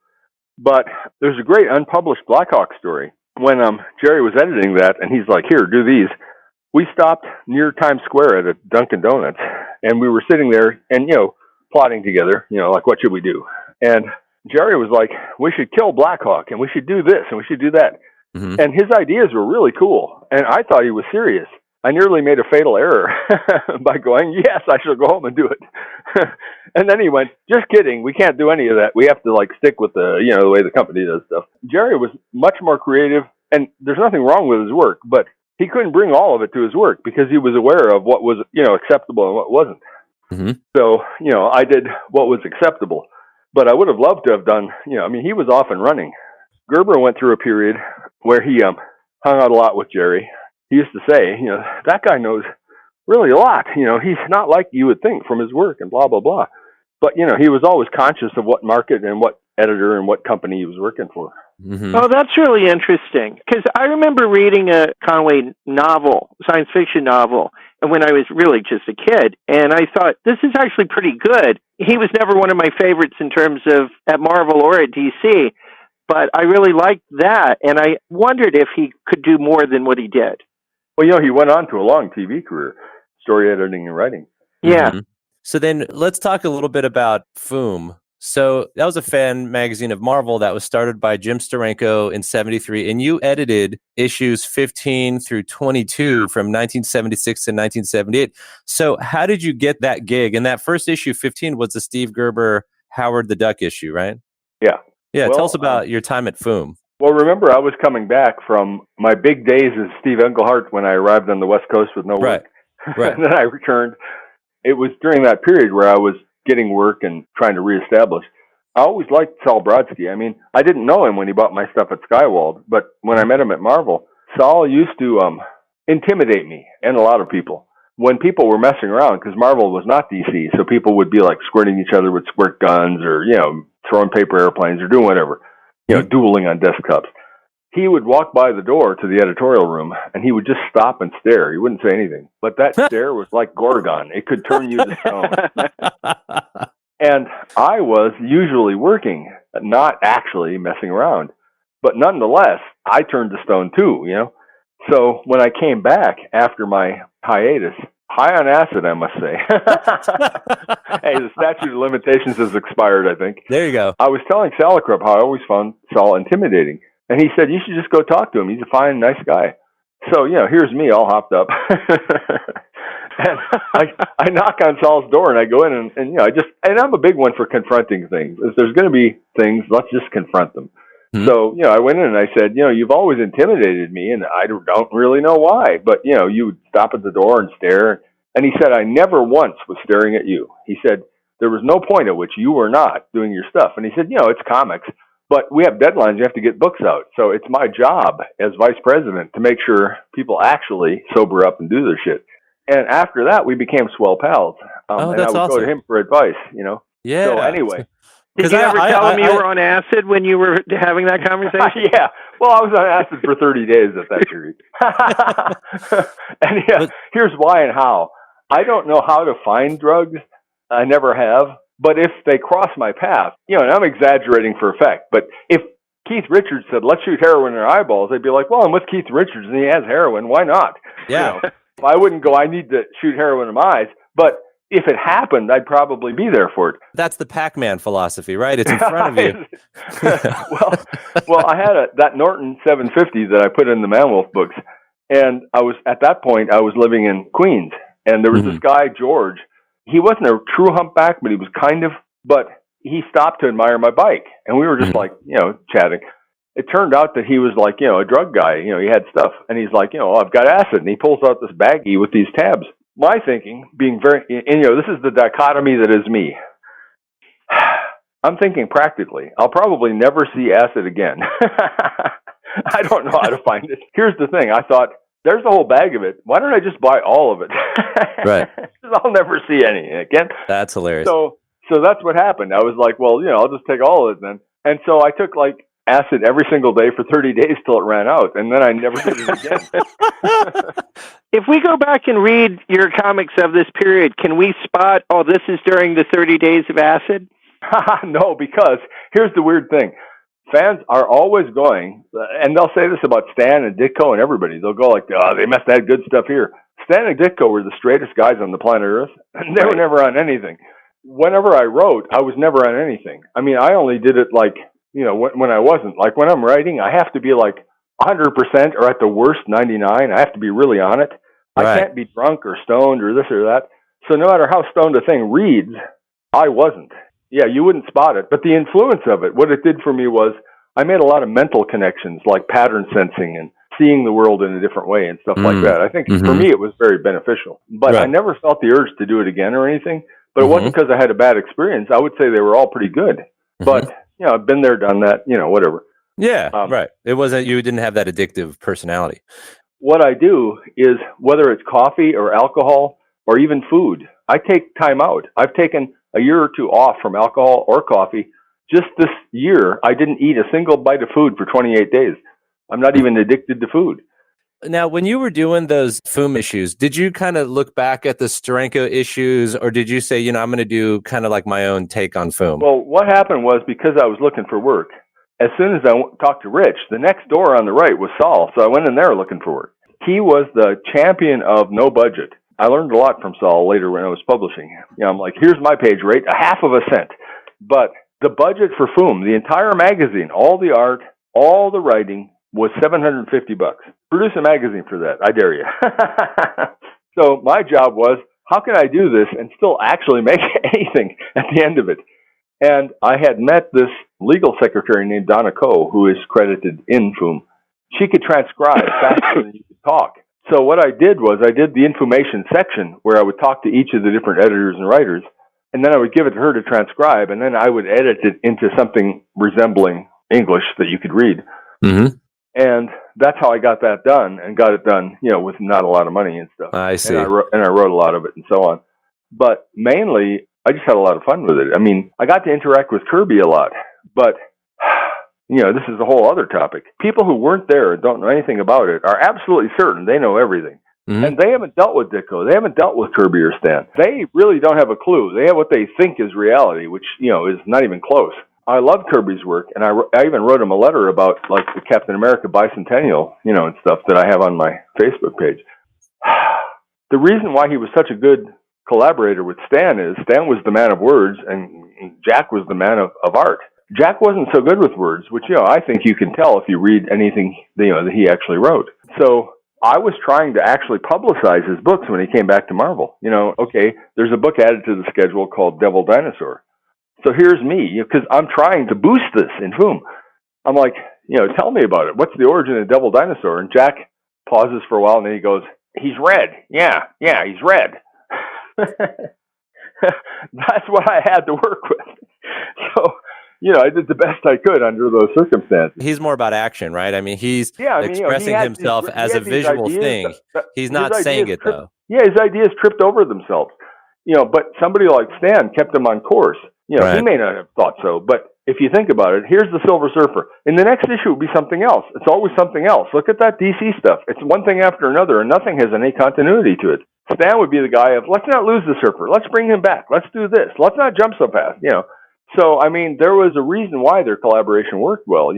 But there's a great unpublished Blackhawk story. When Gerry was editing that, and he's like, here, do these. We stopped near Times Square at a Dunkin' Donuts, and we were sitting there and, plotting together, like, what should we do? And Gerry was like, we should kill Blackhawk, and we should do this, and we should do that. And his ideas were really cool, and I thought he was serious. I nearly made a fatal error by going, yes, I shall go home and do it. And then he went, just kidding, we can't do any of that. We have to, stick with the way the company does stuff. Gerry was much more creative, and there's nothing wrong with his work, but he couldn't bring all of it to his work because he was aware of what was, acceptable and what wasn't. So, I did what was acceptable. But I would have loved to have done, he was off and running. Gerber went through a period where he hung out a lot with Gerry. He used to say, that guy knows really a lot. He's not like you would think from his work and blah, blah, blah. But, he was always conscious of what market and what editor and what company he was working for. Oh, that's really interesting. Because I remember reading a Conway novel, science fiction novel, and when I was really just a kid, and I thought, this is actually pretty good. He was never one of my favorites in terms of at Marvel or at DC, but I really liked that, and I wondered if he could do more than what he did. Well, he went on to a long TV career, story editing and writing. Yeah. So then let's talk a little bit about FOOM. So that was a fan magazine of Marvel that was started by Jim Steranko in 1973, and you edited issues 15 through 22 from 1976 to 1978. So how did you get that gig? And that first issue, 15, was the Steve Gerber Howard the Duck issue, right? Yeah. Yeah, tell us about your time at FOOM. Well, remember, I was coming back from my big days as Steve Englehart when I arrived on the West Coast with no work. Right. And then I returned. It was during that period where I was getting work and trying to reestablish. I always liked Sol Brodsky. I didn't know him when he bought my stuff at Skywald, but when I met him at Marvel, Sol used to intimidate me and a lot of people when people were messing around, because Marvel was not DC, so people would be like squirting each other with squirt guns or, throwing paper airplanes or doing whatever, dueling on desktops. He would walk by the door to the editorial room, and he would just stop and stare. He wouldn't say anything. But that stare was like Gorgon. It could turn you to stone. And I was usually working, not actually messing around. But nonetheless, I turned to stone too, So when I came back after my hiatus, high on acid, I must say. Hey, the statute of limitations has expired, I think. There you go. I was telling Salicrup how I always found Sol intimidating. And he said, you should just go talk to him. He's a fine, nice guy. So, here's me all hopped up. And I knock on Sol's door and I go in and I'm a big one for confronting things. If there's going to be things, let's just confront them. Mm-hmm. So, I went in and I said, you've always intimidated me and I don't really know why, but, you would stop at the door and stare. And he said, I never once was staring at you. He said, there was no point at which you were not doing your stuff. And he said, it's comics, but we have deadlines. You have to get books out. So it's my job as vice president to make sure people actually sober up and do their shit. And after that, we became swell pals. And I would go to him for advice, Yeah. So anyway. Did you ever tell him you were on acid when you were having that conversation? Yeah. Well, I was on acid for 30 days at that period. And here's why and how. I don't know how to find drugs. I never have. But if they cross my path, and I'm exaggerating for effect, but if Keith Richards said, let's shoot heroin in our eyeballs, I'd be like, well, I'm with Keith Richards and he has heroin. Why not? Yeah. I wouldn't go, I need to shoot heroin in my eyes. But if it happened, I'd probably be there for it. That's the Pac-Man philosophy, right? It's in front of you. well, I had that Norton 750 that I put in the Man-Wolf books. And at that point, I was living in Queens. And there was this guy, George. He wasn't a true humpback, but he was kind of. But he stopped to admire my bike. And we were just chatting. It turned out that he was like, a drug guy. He had stuff. And he's like, I've got acid. And he pulls out this baggie with these tabs. My thinking, being very, this is the dichotomy that is me. I'm thinking practically. I'll probably never see acid again. I don't know how to find it. Here's the thing. I thought, there's the whole bag of it. Why don't I just buy all of it? Right. I'll never see any again. That's hilarious. So that's what happened. I was like, well, I'll just take all of it then. And so I took acid every single day for 30 days till it ran out, and then I never did it again. If we go back and read your comics of this period, can we spot, this is during the 30 days of acid? No, because here's the weird thing. Fans are always going, and they'll say this about Stan and Ditko and everybody. They'll go like, they must have had good stuff here. Stan and Ditko were the straightest guys on the planet Earth, and they were never on anything. Whenever I wrote, I was never on anything. I mean, I only did it when I wasn't. Like when I'm writing, I have to be 100% or at the worst 99. I have to be really on it. Right. I can't be drunk or stoned or this or that. So no matter how stoned a thing reads, I wasn't. Yeah, you wouldn't spot it. But the influence of it, what it did for me was I made a lot of mental connections, like pattern sensing and seeing the world in a different way and stuff like that. I think for me it was very beneficial. But I never felt the urge to do it again or anything. But it wasn't because I had a bad experience. I would say they were all pretty good. But, I've been there, done that, whatever. Yeah, right. It wasn't, you didn't have that addictive personality. What I do is, whether it's coffee or alcohol or even food, I take time out. I've taken a year or two off from alcohol or coffee. Just this year, I didn't eat a single bite of food for 28 days. I'm not even addicted to food. Now, when you were doing those FOOM issues, did you kind of look back at the Steranko issues, or did you say, I'm going to do kind of like my own take on FOOM? Well, what happened was, because I was looking for work, as soon as I talked to Rich, the next door on the right was Sol, so I went in there looking for work. He was the champion of no budget. I learned a lot from Sol later when I was publishing. I'm like, here's my page rate, a half of a cent. But the budget for FOOM, the entire magazine, all the art, all the writing, was $750. Produce a magazine for that, I dare you. So my job was, how can I do this and still actually make anything at the end of it? And I had met this legal secretary named Donna Coe, who is credited in FOOM. She could transcribe faster than you could talk. So what I did was, I did the information section where I would talk to each of the different editors and writers, and then I would give it to her to transcribe, and then I would edit it into something resembling English that you could read. And that's how I got that done, and got it done, with not a lot of money and stuff. I see. And I wrote a lot of it and so on. But mainly, I just had a lot of fun with it. I mean, I got to interact with Kirby a lot, but this is a whole other topic. People who weren't there and don't know anything about it are absolutely certain they know everything. Mm-hmm. And they haven't dealt with Ditko. They haven't dealt with Kirby or Stan. They really don't have a clue. They have what they think is reality, which, is not even close. I love Kirby's work, and I even wrote him a letter about, like, the Captain America bicentennial, and stuff that I have on my Facebook page. The reason why he was such a good collaborator with Stan is Stan was the man of words, and Jack was the man of art. Jack wasn't so good with words, which, I think you can tell if you read anything, that he actually wrote. So I was trying to actually publicize his books when he came back to Marvel. Okay, there's a book added to the schedule called Devil Dinosaur. So here's me, because I'm trying to boost this in FOOM. I'm like, tell me about it. What's the origin of Devil Dinosaur? And Jack pauses for a while, and then he goes, he's red. Yeah, he's red. That's what I had to work with. So, I did the best I could under those circumstances. He's more about action, right? I mean, he's expressing himself as a visual thing. He's not saying it, though. Yeah, his ideas tripped over themselves. But somebody like Stan kept him on course. Right. He may not have thought so, but if you think about it, here's the Silver Surfer. In the next issue, it will be something else. It's always something else. Look at that DC stuff. It's one thing after another, and nothing has any continuity to it. Stan would be the guy of, let's not lose the Surfer. Let's bring him back. Let's do this. Let's not jump so fast, So, I mean, there was a reason why their collaboration worked well.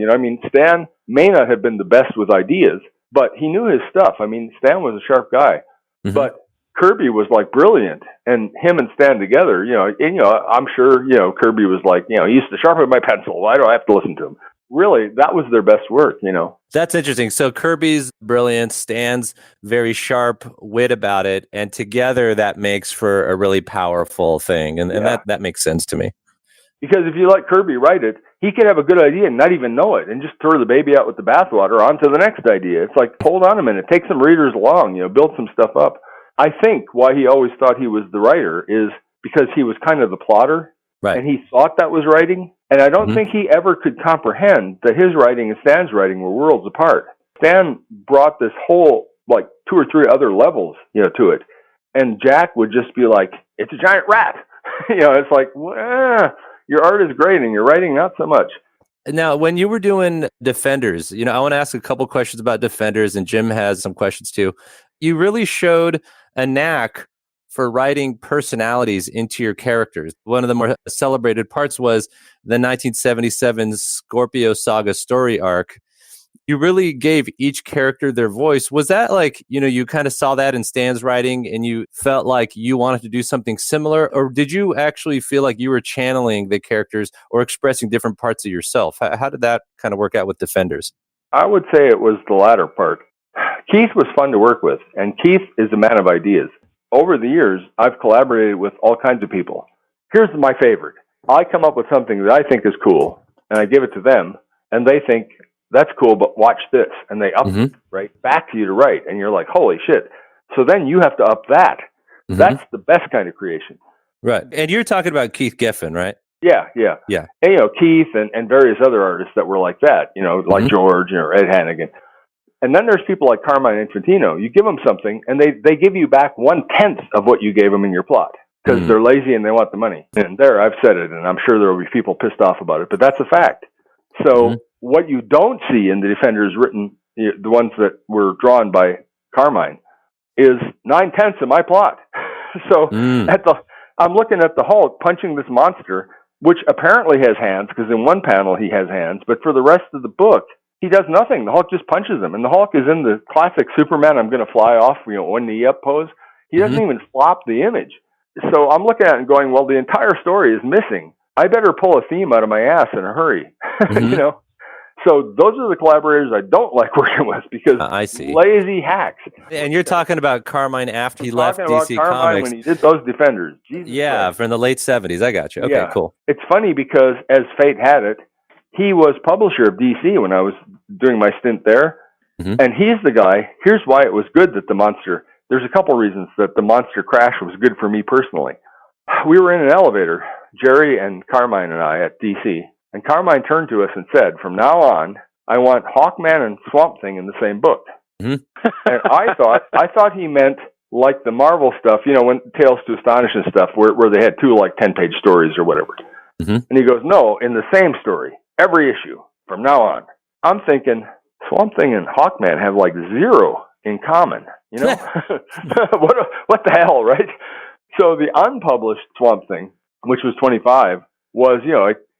Stan may not have been the best with ideas, but he knew his stuff. I mean, Stan was a sharp guy. Mm-hmm. But Kirby was, like, brilliant. And him and Stan together, I'm sure, Kirby was like, he used to sharpen my pencil. Why do I have to listen to him? Really, that was their best work, That's interesting. So Kirby's brilliant, Stan's very sharp wit about it, and together that makes for a really powerful thing. And that makes sense to me. Because if you let Kirby write it, he could have a good idea and not even know it and just throw the baby out with the bathwater on to the next idea. It's like, hold on a minute, take some readers along, build some stuff up. I think why he always thought he was the writer is because he was kind of the plotter, right? And he thought that was writing. And I don't think he ever could comprehend that his writing and Stan's writing were worlds apart. Stan brought this whole, like, 2 or 3 other levels, to it. And Jack would just be like, it's a giant rat. It's like, your art is great and your writing not so much. Now, when you were doing Defenders, I want to ask a couple questions about Defenders, and Jim has some questions too. You really showed a knack for writing personalities into your characters. One of the more celebrated parts was the 1977 Scorpio Saga story arc. You really gave each character their voice. Was that like, you kind of saw that in Stan's writing and you felt like you wanted to do something similar? Or did you actually feel like you were channeling the characters or expressing different parts of yourself? How did that kind of work out with Defenders? I would say it was the latter part. Keith was fun to work with, and Keith is a man of ideas. Over the years, I've collaborated with all kinds of people. Here's my favorite. I come up with something that I think is cool, and I give it to them, and they think, that's cool, but watch this. And they up it, right, back to you to write, and you're like, holy shit. So then you have to up that. Mm-hmm. That's the best kind of creation. Right. And you're talking about Keith Giffen, right? Yeah. And, Keith and various other artists that were like that, like George, Ed Hannigan. And then there's people like Carmine and Infantino. You give them something, and they give you back 1/10 of what you gave them in your plot because they're lazy and they want the money. And there, I've said it, and I'm sure there will be people pissed off about it, but that's a fact. So what you don't see in the Defenders written, the ones that were drawn by Carmine, is 9/10 of my plot. So I'm looking at the Hulk punching this monster, which apparently has hands, because in one panel he has hands, but for the rest of the book, he does nothing. The Hulk just punches him. And the Hulk is in the classic Superman, I'm going to fly off, one knee up pose. He doesn't even flop the image. So I'm looking at it and going, well, the entire story is missing. I better pull a theme out of my ass in a hurry. So those are the collaborators I don't like working with because I see. Lazy hacks. And you're talking about Carmine after he left DC Comics. When he did those Defenders. Jesus Christ. From the late 70s. I got you. Okay, cool. It's funny because as fate had it, he was publisher of DC when I was doing my stint there. And he's the guy. Here's why it was good that the monster, there's a couple reasons that the monster crash was good for me personally. We were in an elevator, Gerry and Carmine and I at DC. And Carmine turned to us and said, from now on, I want Hawkman and Swamp Thing in the same book. And I thought he meant like the Marvel stuff, when Tales to Astonish and stuff, where they had two like 10-page stories or whatever. Mm-hmm. And he goes, no, in the same story, every issue from now on. I'm thinking Swamp Thing and Hawkman have like zero in common. What the hell, right? So the unpublished Swamp Thing, which was 25, was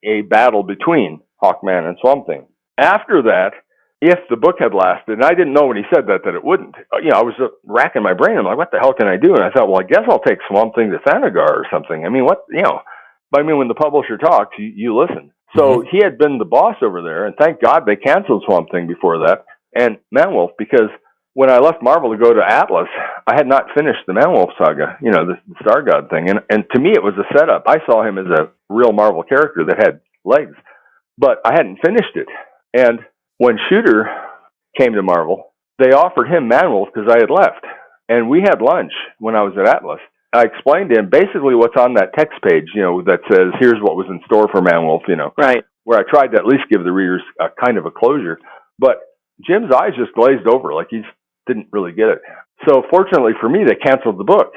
a battle between Hawkman and Swamp Thing. After that, if the book had lasted, and I didn't know when he said that it wouldn't. I was racking my brain. I'm like, what the hell can I do? And I thought, well, I guess I'll take Swamp Thing to Thanagar or something. I mean, But I mean, when the publisher talks, you listen. So he had been the boss over there, and thank God they canceled Swamp Thing before that, and Manwolf, because when I left Marvel to go to Atlas, I had not finished the Manwolf saga, the Star God thing. And to me, it was a setup. I saw him as a real Marvel character that had legs, but I hadn't finished it. And when Shooter came to Marvel, they offered him Manwolf because I had left. And we had lunch when I was at Atlas. I explained to him basically what's on that text page, that says, here's what was in store for Manwolf, Right. Where I tried to at least give the readers a kind of a closure. But Jim's eyes just glazed over, like he didn't really get it. So fortunately for me, they canceled the book.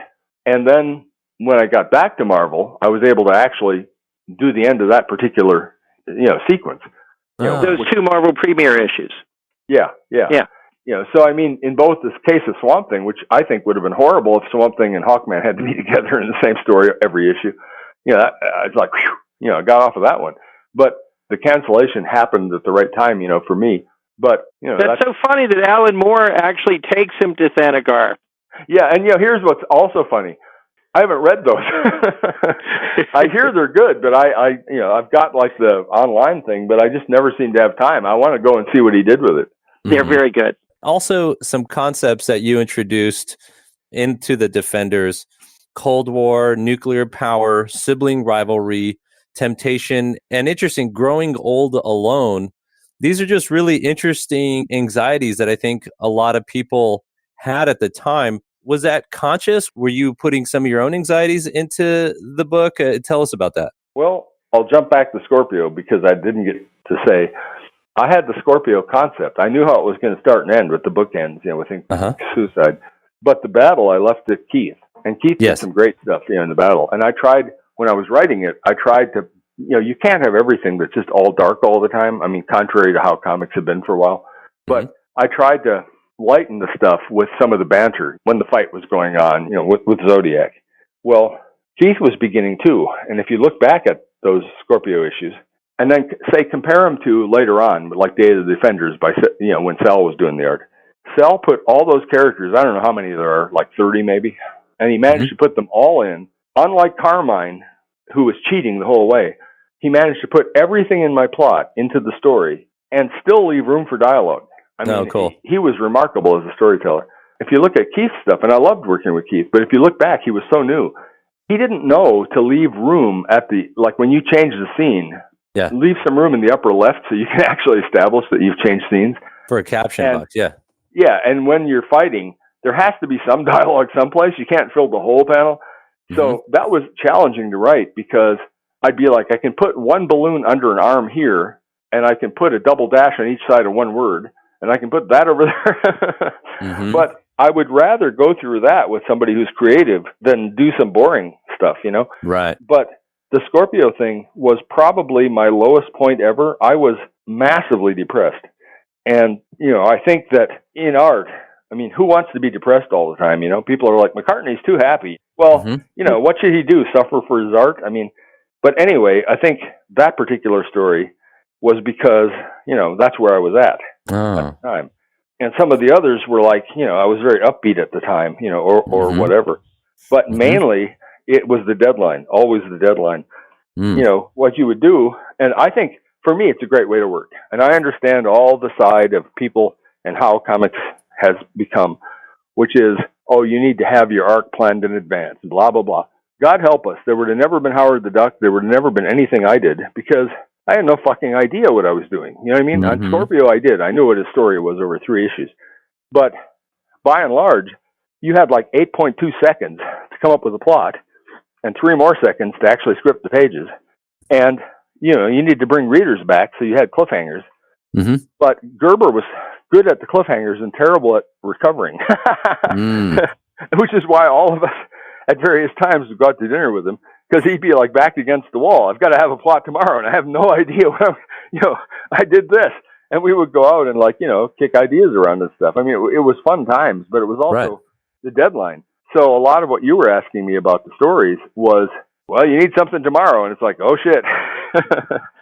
And then when I got back to Marvel, I was able to actually do the end of that particular, sequence. Those two Marvel premiere issues. Yeah. So I mean, in both this case of Swamp Thing, which I think would have been horrible if Swamp Thing and Hawkman had to be together in the same story every issue. It's like, whew, I got off of that one. But the cancellation happened at the right time, for me. But that's so funny that Alan Moore actually takes him to Thanagar. Yeah, and here's what's also funny. I haven't read those. I hear they're good, but I've got like the online thing, but I just never seem to have time. I want to go and see what he did with it. They're very good. Also, some concepts that you introduced into the Defenders: Cold War, nuclear power, sibling rivalry, temptation, and interesting, growing old alone. These are just really interesting anxieties that I think a lot of people had at the time. Was that conscious? Were you putting some of your own anxieties into the book? Tell us about that. Well, I'll jump back to Scorpio because I didn't get to say I had the Scorpio concept. I knew how it was going to start and end with the bookends, with suicide. But the battle, I left to Keith. And Keith did some great stuff, in the battle. And I tried, when I was writing it, I tried to, you can't have everything that's just all dark all the time. I mean, contrary to how comics have been for a while. But I tried to lighten the stuff with some of the banter when the fight was going on, with Zodiac. Well, Keith was beginning too. And if you look back at those Scorpio issues, and then say compare them to later on, like Day of the Defenders, by when Sal was doing the art. Sal put all those characters, I don't know how many there are, like 30 maybe, and he managed to put them all in. Unlike Carmine, who was cheating the whole way, he managed to put everything in my plot into the story and still leave room for dialogue. I mean, cool. He was remarkable as a storyteller. If you look at Keith's stuff, and I loved working with Keith, but if you look back, he was so new. He didn't know to leave room at when you change the scene, leave some room in the upper left so you can actually establish that you've changed scenes. For a caption box, Yeah, and when you're fighting, there has to be some dialogue someplace. You can't fill the whole panel. So that was challenging to write because I'd be like, I can put one balloon under an arm here, and I can put a double dash on each side of one word, and I can put that over there. But I would rather go through that with somebody who's creative than do some boring stuff, Right. But the Scorpio thing was probably my lowest point ever. I was massively depressed. And, I think that in art, I mean, who wants to be depressed all the time? People are like, McCartney's too happy. Well, what should he do? Suffer for his art? I mean, but anyway, I think that particular story was because, that's where I was at the time. And some of the others were like, I was very upbeat at the time, or whatever. But mainly, it was the deadline, always the deadline. What you would do, and I think, for me, it's a great way to work. And I understand all the side of people and how comics has become, which is, you need to have your arc planned in advance, blah, blah, blah. God help us. There would have never been Howard the Duck. There would have never been anything I did because I had no fucking idea what I was doing. You know what I mean? On Scorpio, I did. I knew what his story was over 3 issues. But by and large, you had like 8.2 seconds to come up with a plot and 3 more seconds to actually script the pages. And you need to bring readers back, so you had cliffhangers. But Gerber was good at the cliffhangers and terrible at recovering. which is why all of us at various times would go out to dinner with him, because he'd be like backed against the wall. I've got to have a plot tomorrow, and I have no idea what I did this. And we would go out and kick ideas around and stuff. I mean, it was fun times, but it was also the deadline. So a lot of what you were asking me about the stories was, well, you need something tomorrow. And it's like, oh, shit.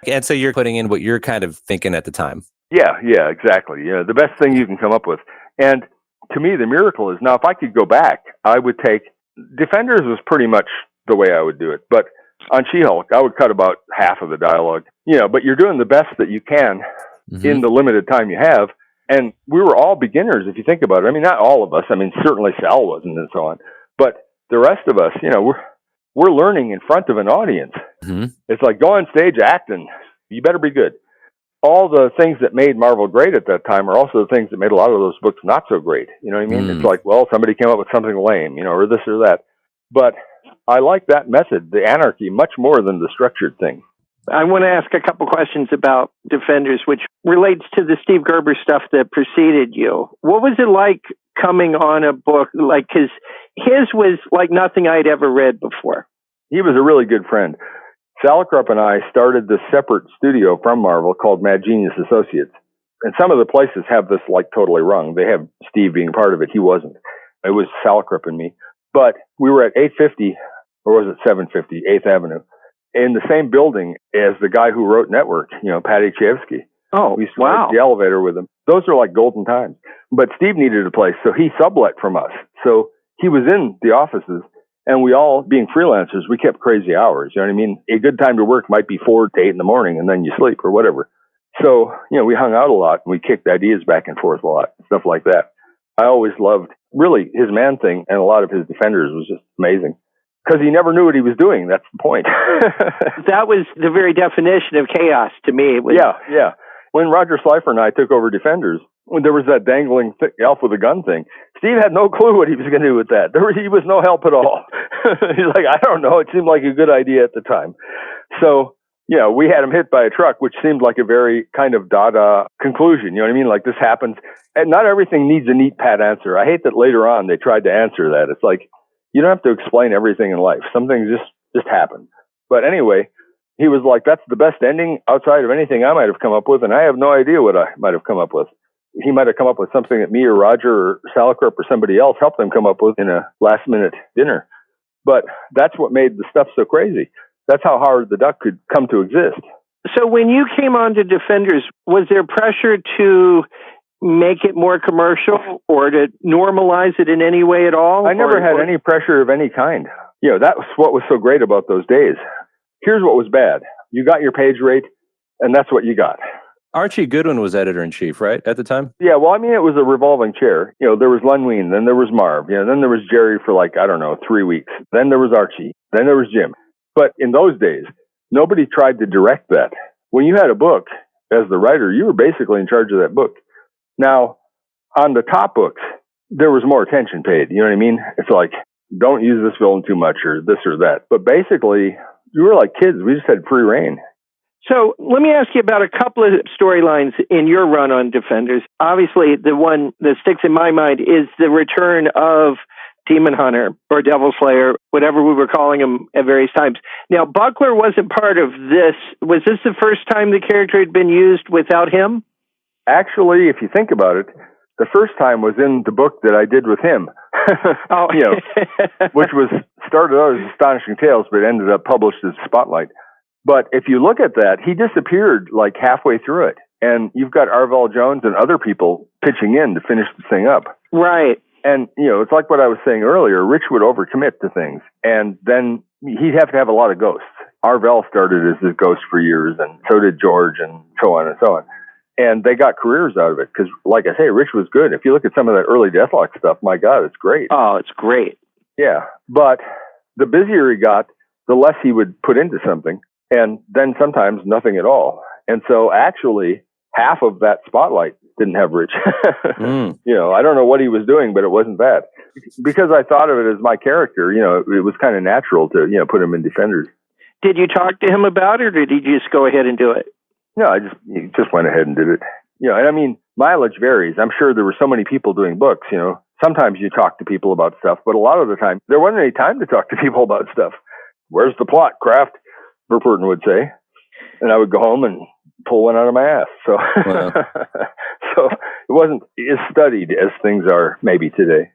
And so you're putting in what you're kind of thinking at the time. Yeah, exactly. Yeah, the best thing you can come up with. And to me, the miracle is, now, if I could go back, I would take, Defenders was pretty much the way I would do it. But on She-Hulk, I would cut about half of the dialogue. But you're doing the best that you can in the limited time you have. And we were all beginners, if you think about it. I mean, not all of us. I mean, certainly Sal wasn't and so on. But the rest of us, we're learning in front of an audience. Mm-hmm. It's like, go on stage, act, and you better be good. All the things that made Marvel great at that time are also the things that made a lot of those books not so great. You know what I mean? It's like, well, somebody came up with something lame, or this or that. But I like that method, the anarchy, much more than the structured thing. I want to ask a couple questions about Defenders, which relates to the Steve Gerber stuff that preceded you. What was it like coming on a book? Because his was like nothing I'd ever read before. He was a really good friend. Salicrup and I started this separate studio from Marvel called Mad Genius Associates. And some of the places have this totally wrong. They have Steve being part of it. He wasn't. It was Salicrup and me. But we were at 850, or was it 750, 8th Avenue, in the same building as the guy who wrote Network, Patty Chayefsky. Oh, we used to ride the elevator with him. Those are like golden times. But Steve needed a place, so he sublet from us. So he was in the offices, and we all, being freelancers, we kept crazy hours. You know what I mean? A good time to work might be 4 to 8 in the morning, and then you sleep or whatever. So, we hung out a lot, and we kicked ideas back and forth a lot, stuff like that. I always loved, really, his Man Thing, and a lot of his Defenders was just amazing. Because he never knew what he was doing. That's the point. That was the very definition of chaos to me. Yeah. When Roger Slifer and I took over Defenders, when there was that dangling elf with a gun thing, Steve had no clue what he was going to do with that. He was no help at all. He's like, I don't know. It seemed like a good idea at the time. So, we had him hit by a truck, which seemed like a very kind of Dada conclusion. You know what I mean? Like, this happens. And not everything needs a neat, pat answer. I hate that later on they tried to answer that. It's like, you don't have to explain everything in life. Some things just happen. But anyway, he was like, that's the best ending outside of anything I might have come up with, and I have no idea what I might have come up with. He might have come up with something that me or Roger or Salicrup or somebody else helped them come up with in a last-minute dinner. But that's what made the stuff so crazy. That's how Howard the Duck could come to exist. So when you came on to Defenders, was there pressure to make it more commercial or to normalize it in any way at all? I never had any pressure of any kind. That was what was so great about those days. Here's what was bad. You got your page rate, and that's what you got. Archie Goodwin was editor-in-chief, right, at the time? Yeah, well, I mean, it was a revolving chair. There was Len Wein, then there was Marv, then there was Gerry for 3 weeks. Then there was Archie, then there was Jim. But in those days, nobody tried to direct that. When you had a book, as the writer, you were basically in charge of that book. Now, on the top books, there was more attention paid. You know what I mean? It's like, don't use this villain too much or this or that. But basically, we were like kids. We just had free reign. So let me ask you about a couple of storylines in your run on Defenders. Obviously, the one that sticks in my mind is the return of Demon Hunter or Devil Slayer, whatever we were calling him at various times. Now, Buckler wasn't part of this. Was this the first time the character had been used without him? Actually, if you think about it, the first time was in the book that I did with him. Oh. Which was started out as Astonishing Tales, but ended up published as Spotlight. But if you look at that, he disappeared halfway through it. And you've got Arvell Jones and other people pitching in to finish the thing up. Right. And, it's like what I was saying earlier. Rich would overcommit to things. And then he'd have to have a lot of ghosts. Arvell started as his ghost for years, and so did George, and so on and so on. And they got careers out of it. Because, like I say, Rich was good. If you look at some of that early Deathlock stuff, my God, it's great. Oh, it's great. Yeah. But the busier he got, the less he would put into something. And then sometimes nothing at all. And so actually, half of that Spotlight didn't have Rich. I don't know what he was doing, but it wasn't bad. Because I thought of it as my character, it was kind of natural to, put him in Defenders. Did you talk to him about it, or did he just go ahead and do it? No, he just went ahead and did it. And I mean, mileage varies. I'm sure there were so many people doing books, sometimes you talk to people about stuff, but a lot of the time, there wasn't any time to talk to people about stuff. Where's the plot, Kraft? Burton would say. And I would go home and pull one out of my ass. So, Wow. so it wasn't as studied as things are maybe today.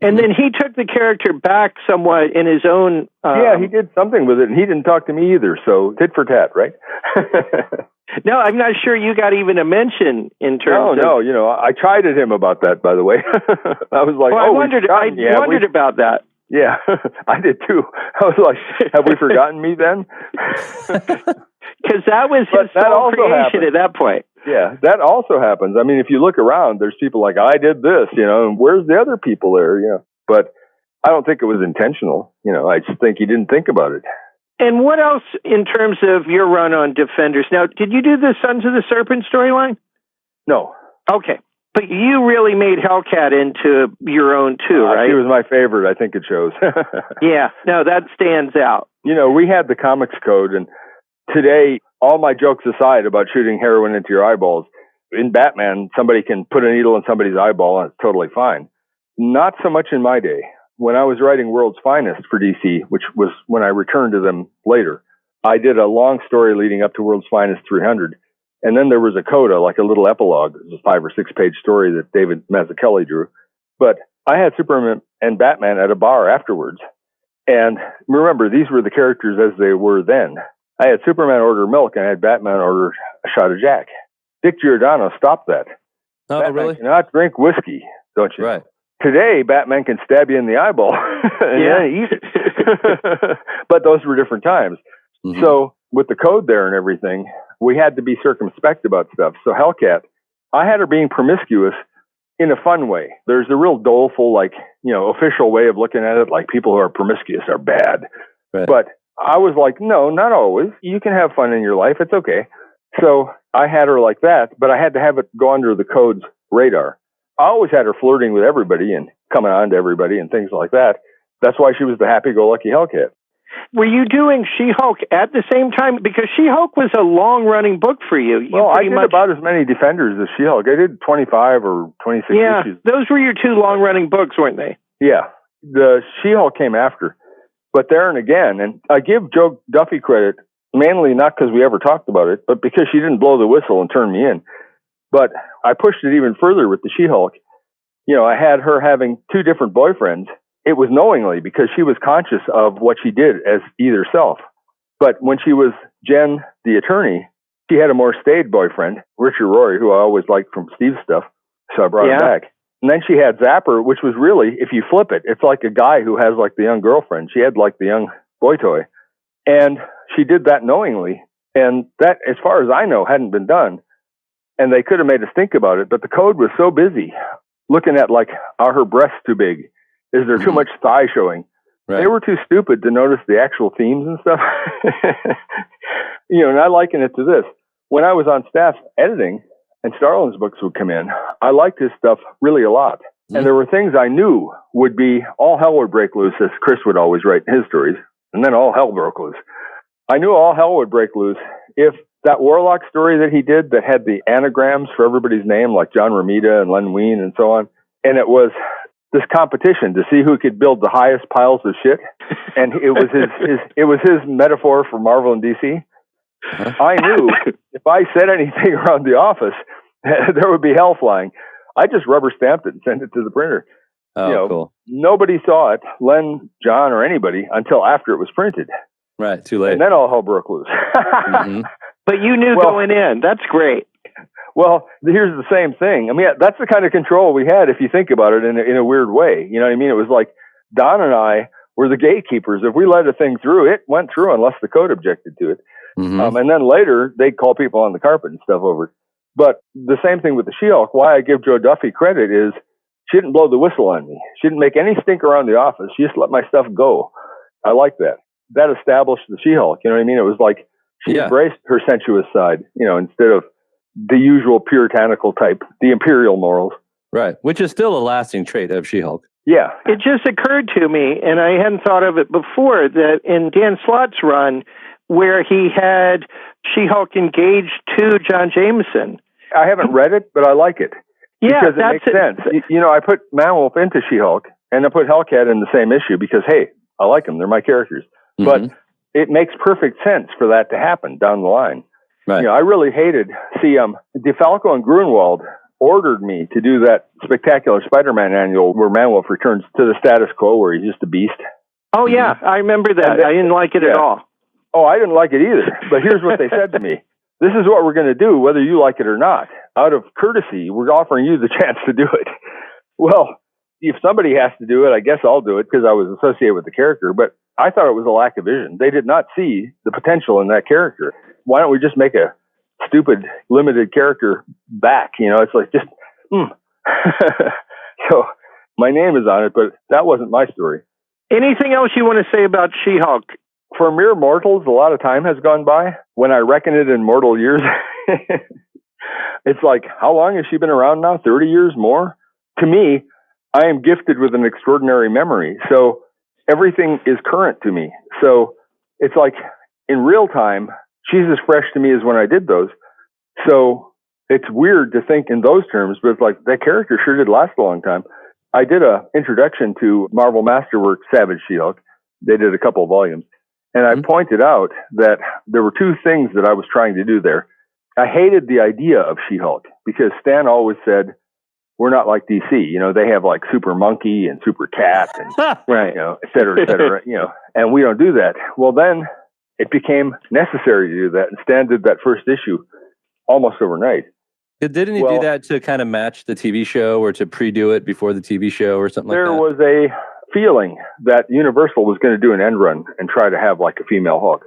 And then he took the character back somewhat in his own... yeah, he did something with it, and he didn't talk to me either, so tit for tat, right? No, I'm not sure you got even a mention in terms of... No, you know, I chided him about that, by the way. I was like, I wondered about that. Yeah, I did too. I was like, have we forgotten me then? Because that was his sole creation at that point. Yeah, that also happens. I mean, if you look around, there's people like, I did this, you know, and where's the other people there? You know, but I don't think it was intentional. You know, I just think he didn't think about it. And what else in terms of your run on Defenders? Now, did you do the Sons of the Serpent storyline? No. Okay. But you really made Hellcat into your own too, right? She was my favorite. I think it shows. Yeah. No, that stands out. You know, we had the comics code, and today, all my jokes aside about shooting heroin into your eyeballs, in Batman, somebody can put a needle in somebody's eyeball and it's totally fine. Not so much in my day. When I was writing World's Finest for DC, which was when I returned to them later, I did a long story leading up to World's Finest 300. And then there was a coda, like a little epilogue. It was a 5 or 6 page story that David Mazzucchelli drew. But I had Superman and Batman at a bar afterwards. And remember, these were the characters as they were then. I had Superman order milk and I had Batman order a shot of Jack. Dick Giordano stopped that. Oh, Batman really? cannot drink whiskey, don't you? Right. Today, Batman can stab you in the eyeball and then eat it. But those were different times. Mm-hmm. So with the code there and everything, we had to be circumspect about stuff. So Hellcat, I had her being promiscuous in a fun way. There's a real doleful, like, you know, official way of looking at it, like people who are promiscuous are bad. Right. But I was like, no, not always. You can have fun in your life. It's okay. So I had her like that, but I had to have it go under the code's radar. I always had her flirting with everybody and coming on to everybody and things like that. That's why she was the happy-go-lucky Hellcat. Were you doing She-Hulk at the same time? Because She-Hulk was a long-running book for you. Well, I did about as many Defenders as She-Hulk. I did 25 or 26 issues. Those were your 2 long-running books, weren't they? Yeah. The She-Hulk came after. But there and again, and I give Jo Duffy credit, mainly not because we ever talked about it, but because she didn't blow the whistle and turn me in. But I pushed it even further with the She-Hulk. You know, I had her having 2 different boyfriends. It was knowingly because she was conscious of what she did as either self. But when she was Jen, the attorney, she had a more staid boyfriend, Richard Rory, who I always liked from Steve's stuff. So I brought him back. And then she had Zapper, which was really, if you flip it, it's like a guy who has like the young girlfriend. She had like the young boy toy. And she did that knowingly. And that, as far as I know, hadn't been done. And they could have made us think about it, but the code was so busy looking at, like, are her breasts too big? Is there too much thigh showing? Right. They were too stupid to notice the actual themes and stuff. You know, and I liken it to this. When I was on staff editing and Starlin's books would come in, I liked his stuff really a lot. Mm-hmm. And there were things I knew would be, all hell would break loose, as Chris would always write in his stories, and then all hell broke loose. I knew all hell would break loose if that Warlock story that he did that had the anagrams for everybody's name, like John Romita and Len Wein and so on, and it was this competition to see who could build the highest piles of shit, and it was his metaphor for Marvel and DC. I knew if I said anything around the office, there would be hell flying. I just rubber stamped it and sent it to the printer. Oh, cool. Nobody saw it, Len, John, or anybody, until after it was printed. Right, too late. And then all hell broke loose. Mm-hmm. But you knew going in. That's great. Well, here's the same thing. I mean, that's the kind of control we had, if you think about it in a weird way. You know what I mean? It was like Don and I were the gatekeepers. If we let a thing through, it went through unless the code objected to it. Mm-hmm. And then later, they'd call people on the carpet and stuff over it. But the same thing with the She-Hulk. Why I give Jo Duffy credit is she didn't blow the whistle on me. She didn't make any stink around the office. She just let my stuff go. I like that. That established the She-Hulk. You know what I mean? It was like she embraced her sensuous side, you know, instead of the usual puritanical type, the imperial morals. Right, which is still a lasting trait of She-Hulk. Yeah. It just occurred to me, and I hadn't thought of it before, that in Dan Slott's run, where he had She-Hulk engaged to John Jameson. I haven't read it, but I like it. Yeah, because it makes sense. You know, I put Man-Wolf into She-Hulk, and I put Hellcat in the same issue because, hey, I like them. They're my characters. But it makes perfect sense for that to happen down the line. Right. You know, I really hated, DeFalco and Grunwald ordered me to do that spectacular Spider-Man annual where Man-Wolf returns to the status quo where he's just a beast. Oh, yeah, I remember that. I didn't like it at all. Oh, I didn't like it either. But here's what they said to me. This is what we're going to do, whether you like it or not. Out of courtesy, we're offering you the chance to do it. Well, if somebody has to do it, I guess I'll do it because I was associated with the character. But I thought it was a lack of vision. They did not see the potential in that character. Why don't we just make a stupid, limited character back? You know, it's like just, So my name is on it, but that wasn't my story. Anything else you want to say about She-Hulk? For mere mortals, a lot of time has gone by. When I reckon it in mortal years, it's like, how long has she been around now? 30 years more? To me, I am gifted with an extraordinary memory. So everything is current to me. So it's like in real time, she's as fresh to me as when I did those. So it's weird to think in those terms, but it's like that character sure did last a long time. I did a introduction to Marvel Masterworks Savage She-Hulk. They did a couple of volumes. And I pointed out that there were two things that I was trying to do there. I hated the idea of She-Hulk because Stan always said, we're not like DC. You know, they have like Super Monkey and Super Cat and, you know, et cetera, you know, and we don't do that. Well, then it became necessary to do that. And Stan did that first issue almost overnight. Didn't he do that to kind of match the TV show or to pre-do it before the TV show or something like that? There was a feeling that Universal was going to do an end run and try to have like a female Hulk.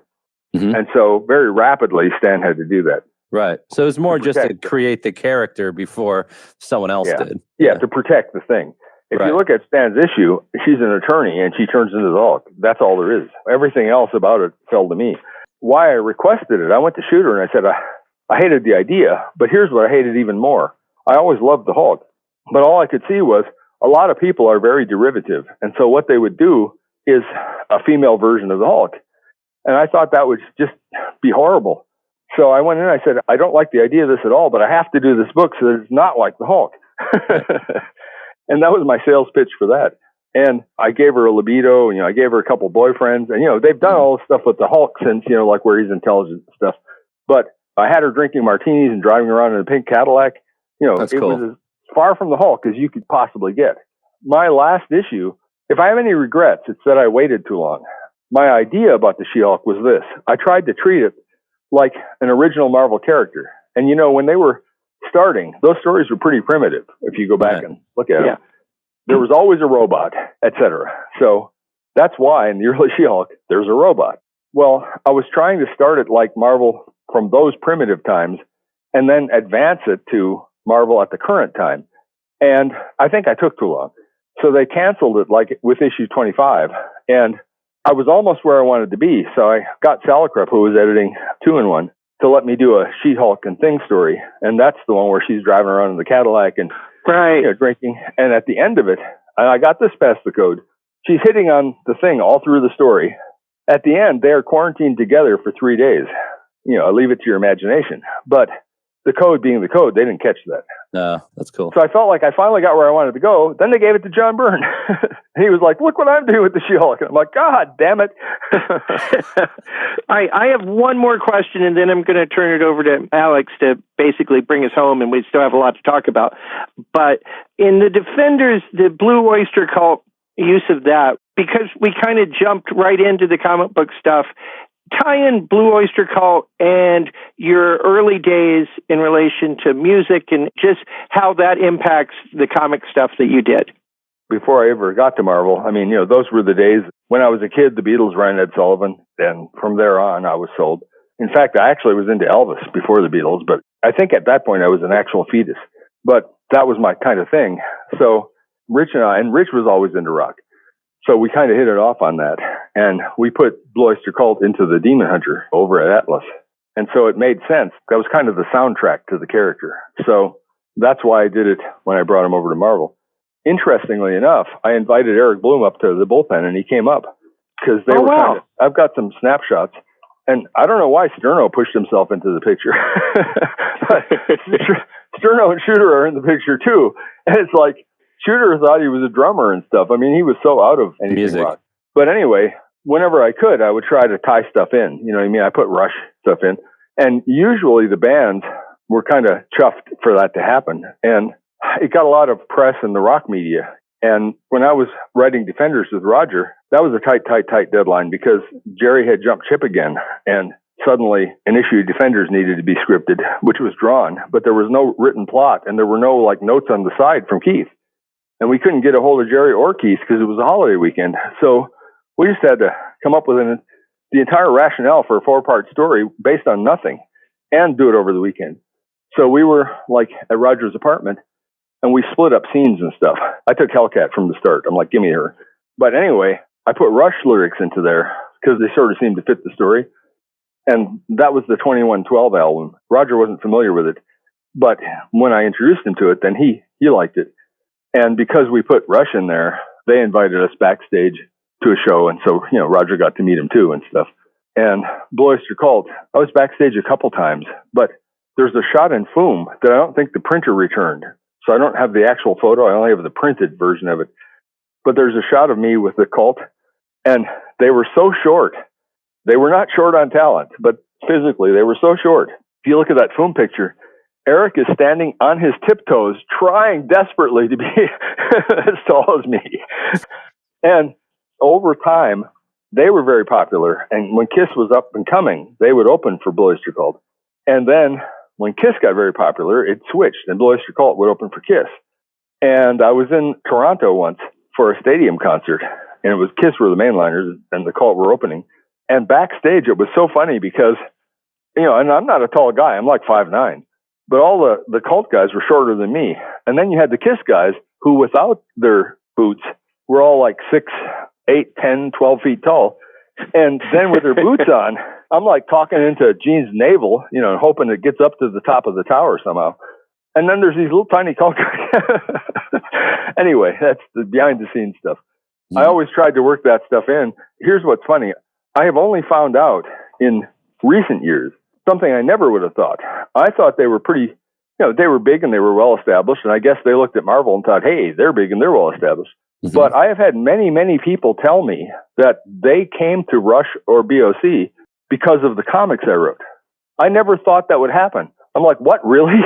And so very rapidly, Stan had to do that. Right. So it was more just to create the character before someone else did. Yeah, to protect the thing. If you look at Stan's issue, she's an attorney and she turns into the Hulk. That's all there is. Everything else about it fell to me. Why I requested it, I went to shoot her and I said, I hated the idea, but here's what I hated even more. I always loved the Hulk, but all I could see was a lot of people are very derivative. And so what they would do is a female version of the Hulk. And I thought that would just be horrible. So I went in and I said, I don't like the idea of this at all, but I have to do this book so that it's not like the Hulk. And that was my sales pitch for that. And I gave her a libido, and, you know, I gave her a couple boyfriends, and, you know, they've done all this stuff with the Hulk since, you know, like where he's intelligent and stuff. But I had her drinking martinis and driving around in a pink Cadillac. You know, it was as far from the Hulk as you could possibly get. My last issue, if I have any regrets, it's that I waited too long. My idea about the She-Hulk was this. I tried to treat it like an original Marvel character. And, you know, when they were starting, those stories were pretty primitive, if you go back and look at them. There was always a robot, etc. So that's why in the early She-Hulk, there's a robot. Well, I was trying to start it like Marvel from those primitive times and then advance it to Marvel at the current time. And I think I took too long. So they canceled it like with issue 25. And I was almost where I wanted to be. So I got Salicrup, who was editing 2-in-1, to let me do a She-Hulk and Thing story. And that's the one where she's driving around in the Cadillac and you know, drinking. And at the end of it, and I got this past the code, she's hitting on the Thing all through the story. At the end, they are quarantined together for 3 days. You know, I leave it to your imagination. But the code being the code, they didn't catch that. No, that's cool. So I felt like I finally got where I wanted to go. Then they gave it to John Byrne. He was like, look what I'm doing with the She-Hulk. And I'm like, God damn it. I have one more question, and then I'm going to turn it over to Alex to basically bring us home, and we still have a lot to talk about. But in the Defenders, the Blue Oyster Cult use of that, because we kind of jumped right into the comic book stuff, tie in Blue Oyster Cult and your early days in relation to music and just how that impacts the comic stuff that you did. Before I ever got to Marvel, I mean, you know, those were the days when I was a kid, the Beatles ran Ed Sullivan, and from there on, I was sold. In fact, I actually was into Elvis before the Beatles, but I think at that point I was an actual fetus. But that was my kind of thing. So Rich and Rich was always into rock. So we kind of hit it off on that. And we put Blue Oyster Cult into the Demon Hunter over at Atlas. And so it made sense. That was kind of the soundtrack to the character. So that's why I did it when I brought him over to Marvel. Interestingly enough, I invited Eric Bloom up to the bullpen, and he came up because they were kind of, I've got some snapshots. And I don't know why Steranko pushed himself into the picture. But Steranko and Shooter are in the picture too. And it's like, Shooter thought he was a drummer and stuff. I mean, he was so out of anything music. rock. But anyway, whenever I could, I would try to tie stuff in. You know what I mean? I put Rush stuff in. And usually the bands were kind of chuffed for that to happen. And it got a lot of press in the rock media. And when I was writing Defenders with Roger, that was a tight deadline because Gerry had jumped ship again. And suddenly an issue of Defenders needed to be scripted, which was drawn, but there was no written plot and there were no like notes on the side from Keith. And we couldn't get a hold of Gerry or Keith because it was a holiday weekend. So we just had to come up with the entire rationale for a 4-part story based on nothing and do it over the weekend. So we were like at Roger's apartment and we split up scenes and stuff. I took Hellcat from the start. I'm like, give me her. But anyway, I put Rush lyrics into there because they sort of seemed to fit the story. And that was the 2112 album. Roger wasn't familiar with it. But when I introduced him to it, then he liked it. And because we put Rush in there, they invited us backstage to a show. And so, you know, Roger got to meet him too and stuff. And Blue Oyster Cult, I was backstage a couple times, but there's a shot in FOOM that I don't think the printer returned. So I don't have the actual photo. I only have the printed version of it. But there's a shot of me with the Cult, and they were so short. They were not short on talent, but physically they were so short. If you look at that FOOM picture, Eric is standing on his tiptoes, trying desperately to be as tall as me. And over time, they were very popular. And when Kiss was up and coming, they would open for Blue Oyster Cult. And then when Kiss got very popular, it switched, and Blue Oyster Cult would open for Kiss. And I was in Toronto once for a stadium concert, and it was Kiss were the mainliners, and the Cult were opening. And backstage, it was so funny because, you know, and I'm not a tall guy. I'm like 5'9". But all the Cult guys were shorter than me. And then you had the Kiss guys who, without their boots, were all like 6, 8, 10, 12 feet tall. And then with their boots on, I'm like talking into Gene's navel, you know, hoping it gets up to the top of the tower somehow. And then there's these little tiny Cult guys. Anyway, that's the behind the scenes stuff. I always tried to work that stuff in. Here's what's funny. I have only found out in recent years something I never would have thought. I thought they were pretty, you know, they were big and they were well established. And I guess they looked at Marvel and thought, hey, they're big and they're well established. Mm-hmm. But I have had many, many people tell me that they came to Rush or BOC because of the comics I wrote. I never thought that would happen. I'm like, what, really?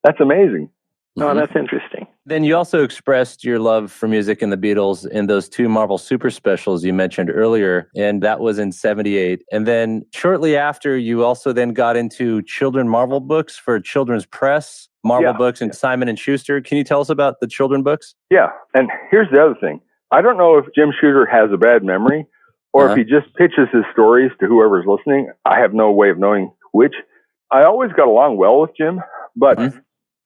That's amazing. Oh, that's interesting. Then you also expressed your love for music and the Beatles in those 2 Marvel Super Specials you mentioned earlier, and that was in 78. And then shortly after, you also then got into children Marvel books for Children's Press, Marvel books, and Simon & Schuster. Can you tell us about the children books? Yeah, and here's the other thing. I don't know if Jim Shooter has a bad memory or if he just pitches his stories to whoever's listening. I have no way of knowing which. I always got along well with Jim, but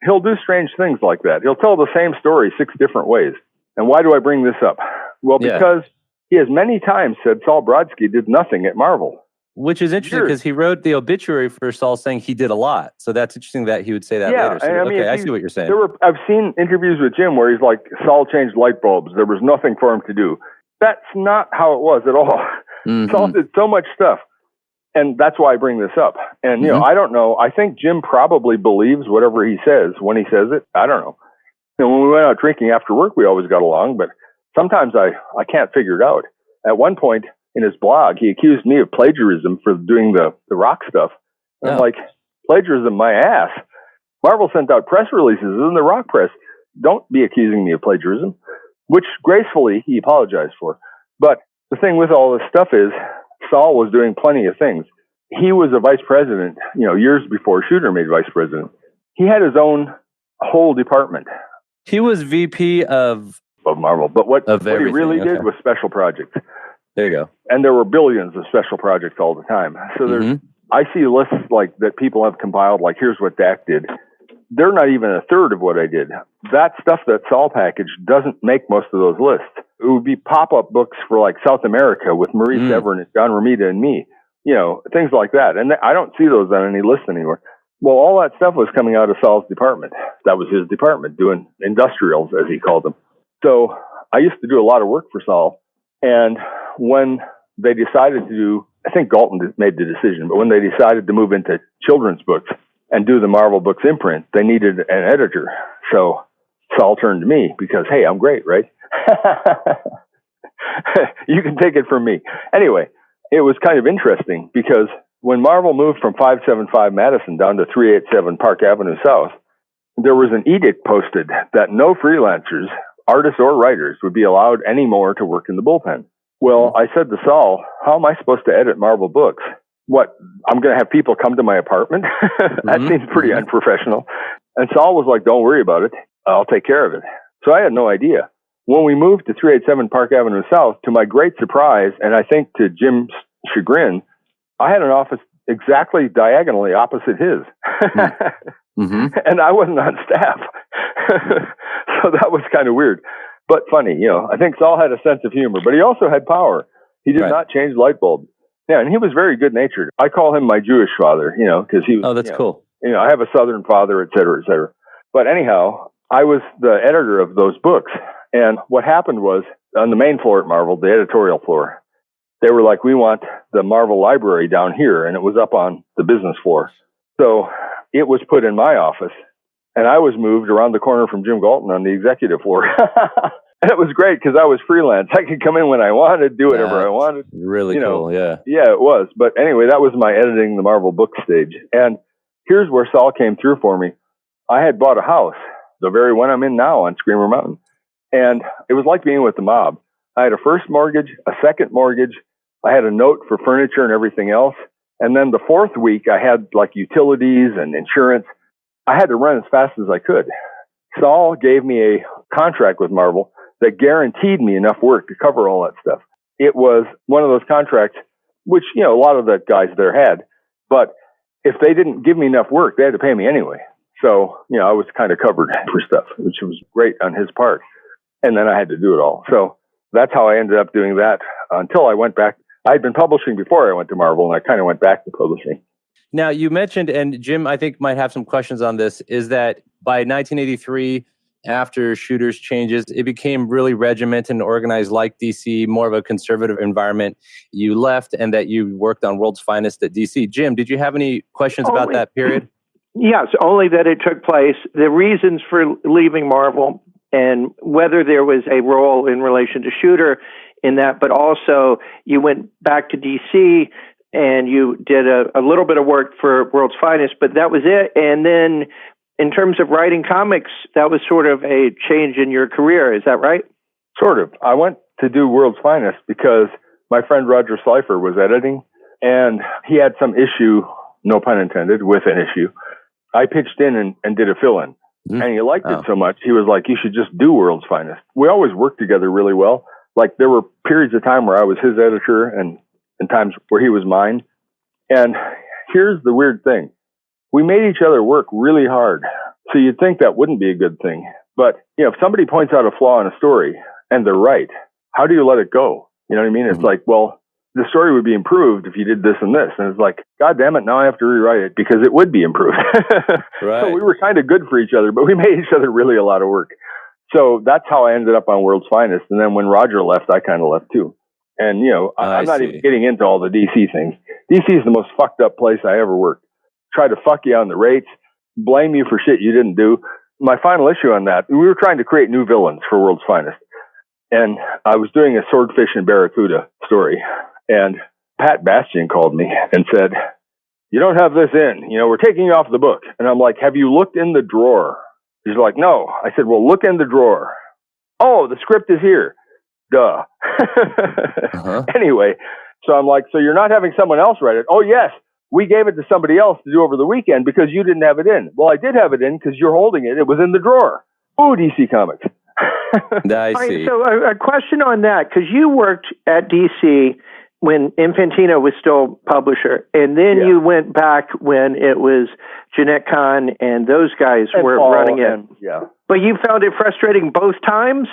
he'll do strange things like that. He'll tell the same story 6 different ways. And why do I bring this up? Well, because he has many times said Sol Brodsky did nothing at Marvel. Which is interesting because he wrote the obituary for Sol saying he did a lot. So that's interesting that he would say that later. So, I mean, I see what you're saying. I've seen interviews with Jim where he's like, Sol changed light bulbs. There was nothing for him to do. That's not how it was at all. Mm-hmm. Sol did so much stuff. And that's why I bring this up. And, you know, I don't know. I think Jim probably believes whatever he says when he says it. I don't know. You know, when we went out drinking after work, we always got along. But sometimes I can't figure it out. At one point in his blog, he accused me of plagiarism for doing the rock stuff. And I'm like, plagiarism, my ass. Marvel sent out press releases in the rock press. Don't be accusing me of plagiarism, which gracefully he apologized for. But the thing with all this stuff is, Sol was doing plenty of things. He was a vice president, you know, years before Shooter made vice president. He had his own whole department. He was VP of Marvel, but what he really did was special projects. There you go. And there were billions of special projects all the time. So there's, I see lists like that people have compiled, like here's what Dak did. They're not even a third of what I did. That stuff that Sol packaged doesn't make most of those lists. It would be pop-up books for like South America with Marie Severin and John Romita and me, you know, things like that. And I don't see those on any list anymore. Well, all that stuff was coming out of Sol's department. That was his department, doing industrials, as he called them. So I used to do a lot of work for Sol. And when they decided to do I think Galton made the decision, but when they decided to move into children's books and do the Marvel Books imprint, they needed an editor. So Sol turned to me because, hey, I'm great, right? You can take it from me. Anyway, it was kind of interesting because when Marvel moved from 575 Madison down to 387 Park Avenue South, there was an edict posted that no freelancers, artists or writers, would be allowed anymore to work in the bullpen. Well, I said to Sol, how am I supposed to edit Marvel Books? What, I'm going to have people come to my apartment? That seems pretty unprofessional. And Sol was like, don't worry about it. I'll take care of it. So I had no idea. When we moved to 387 Park Avenue South, to my great surprise, and I think to Jim's chagrin, I had an office exactly diagonally opposite his. And I wasn't on staff. So that was kind of weird, but funny. You know, I think Sol had a sense of humor, but he also had power. He did not change light bulbs. Yeah, and he was very good-natured. I call him my Jewish father, you know, because he was... Oh, that's cool. You know, I have a Southern father, et cetera, et cetera. But anyhow, I was the editor of those books. And what happened was, on the main floor at Marvel, the editorial floor, they were like, we want the Marvel library down here. And it was up on the business floor. So it was put in my office. And I was moved around the corner from Jim Galton on the executive floor. And it was great because I was freelance. I could come in when I wanted, do whatever I wanted. Really cool, yeah. Yeah, it was. But anyway, that was my editing the Marvel book stage. And here's where Sol came through for me. I had bought a house, the very one I'm in now on Screamer Mountain. And it was like being with the mob. I had a first mortgage, a second mortgage. I had a note for furniture and everything else. And then the fourth week, I had like utilities and insurance. I had to run as fast as I could. Sol gave me a contract with Marvel that guaranteed me enough work to cover all that stuff. It was one of those contracts, which, you know, a lot of the guys there had, but if they didn't give me enough work, they had to pay me anyway. So, you know, I was kind of covered for stuff, which was great on his part. And then I had to do it all. So that's how I ended up doing that until I went back. I'd been publishing before I went to Marvel, and I kind of went back to publishing. Now, you mentioned, and Jim, I think, might have some questions on this, is that by 1983, after Shooter's changes, it became really regimented and organized like DC, more of a conservative environment. You left and that you worked on World's Finest at DC. Jim, did you have any questions about that period? Yes, only that it took place. The reasons for leaving Marvel and whether there was a role in relation to Shooter in that, but also you went back to DC and you did a little bit of work for World's Finest, but that was it. And then in terms of writing comics, that was sort of a change in your career. Is that right? Sort of. I went to do World's Finest because my friend Roger Slifer was editing, and he had some issue, no pun intended, with an issue. I pitched in and did a fill-in, and he liked it so much, he was like, you should just do World's Finest. We always worked together really well. Like, there were periods of time where I was his editor and times where he was mine. And here's the weird thing. We made each other work really hard. So you'd think that wouldn't be a good thing. But, you know, if somebody points out a flaw in a story and they're right, how do you let it go? You know what I mean? It's like, well, the story would be improved if you did this and this. And it's like, God damn it, now I have to rewrite it because it would be improved. Right. So we were kind of good for each other, but we made each other really a lot of work. So that's how I ended up on World's Finest. And then when Roger left, I kind of left too. And, you know, I'm not even getting into all the DC things. DC is the most fucked up place I ever worked. Try to fuck you on the rates, blame you for shit you didn't do. My final issue on that, we were trying to create new villains for World's Finest. And I was doing a Swordfish and Barracuda story. And Pat Bastian called me and said, you don't have this in. You know, we're taking you off the book. And I'm like, have you looked in the drawer? He's like, no. I said, well, look in the drawer. Oh, the script is here. Duh. Anyway, so I'm like, so you're not having someone else write it? Oh, yes. We gave it to somebody else to do over the weekend because you didn't have it in. Well, I did have it in because you're holding it. It was in the drawer. Ooh, DC Comics. I see. Right, so a question on that, because you worked at DC when Infantino was still publisher, and then you went back when it was Jeanette Kahn and those guys were running it. But you found it frustrating both times?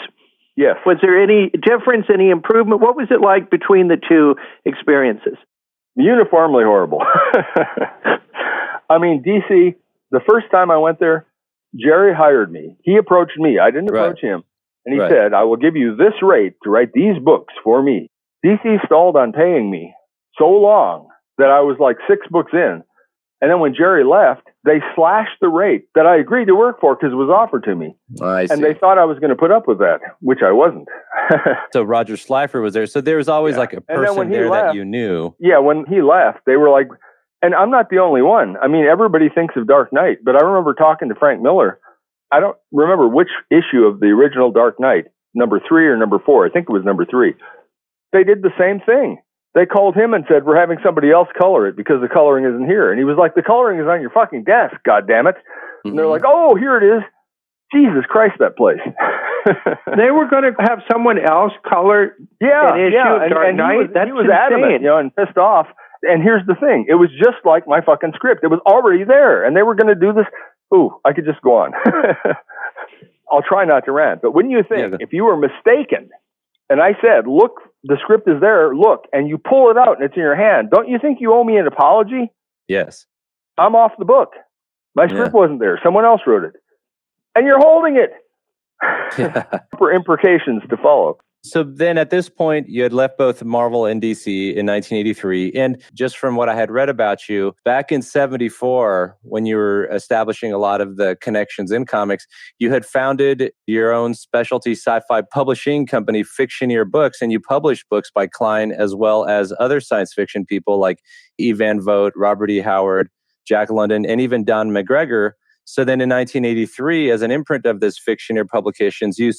Yes. Was there any difference, any improvement? What was it like between the two experiences? Uniformly horrible. I mean, DC, the first time I went there, Gerry hired me. He approached me. I didn't approach him. And he said, I will give you this rate to write these books for me. DC stalled on paying me. so long that I was like 6 books in. And then when Gerry left, they slashed the rate that I agreed to work for because it was offered to me. I see. And they thought I was going to put up with that, which I wasn't. So Roger Schleifer was there. So there was always like a person there that you knew. Yeah, when he left, they were like, and I'm not the only one. I mean, everybody thinks of Dark Knight, but I remember talking to Frank Miller. I don't remember which issue of the original Dark Knight, number 3 or number 4. I think it was number 3. They did the same thing. They called him and said, we're having somebody else color it because the coloring isn't here. And he was like, the coloring is on your fucking desk, goddammit. And they're like, oh, here it is. Jesus Christ, that place. They were going to have someone else color an issue of Dark Knight? He was adamant, and pissed off. And here's the thing. It was just like my fucking script. It was already there. And they were going to do this. Ooh, I could just go on. I'll try not to rant. But wouldn't you think, if you were mistaken, and I said, look, the script is there, look, and you pull it out and it's in your hand, don't you think you owe me an apology? Yes. I'm off the book. My script wasn't there. Someone else wrote it. And you're holding it. For imprecations to follow. So then at this point, you had left both Marvel and DC in 1983. And just from what I had read about you, back in 74, when you were establishing a lot of the connections in comics, you had founded your own specialty sci-fi publishing company, Fictioneer Books, and you published books by Kline as well as other science fiction people like E. Van Vogt, Robert E. Howard, Jack London, and even Don McGregor. So then in 1983, as an imprint of this Fictioneer Publications, you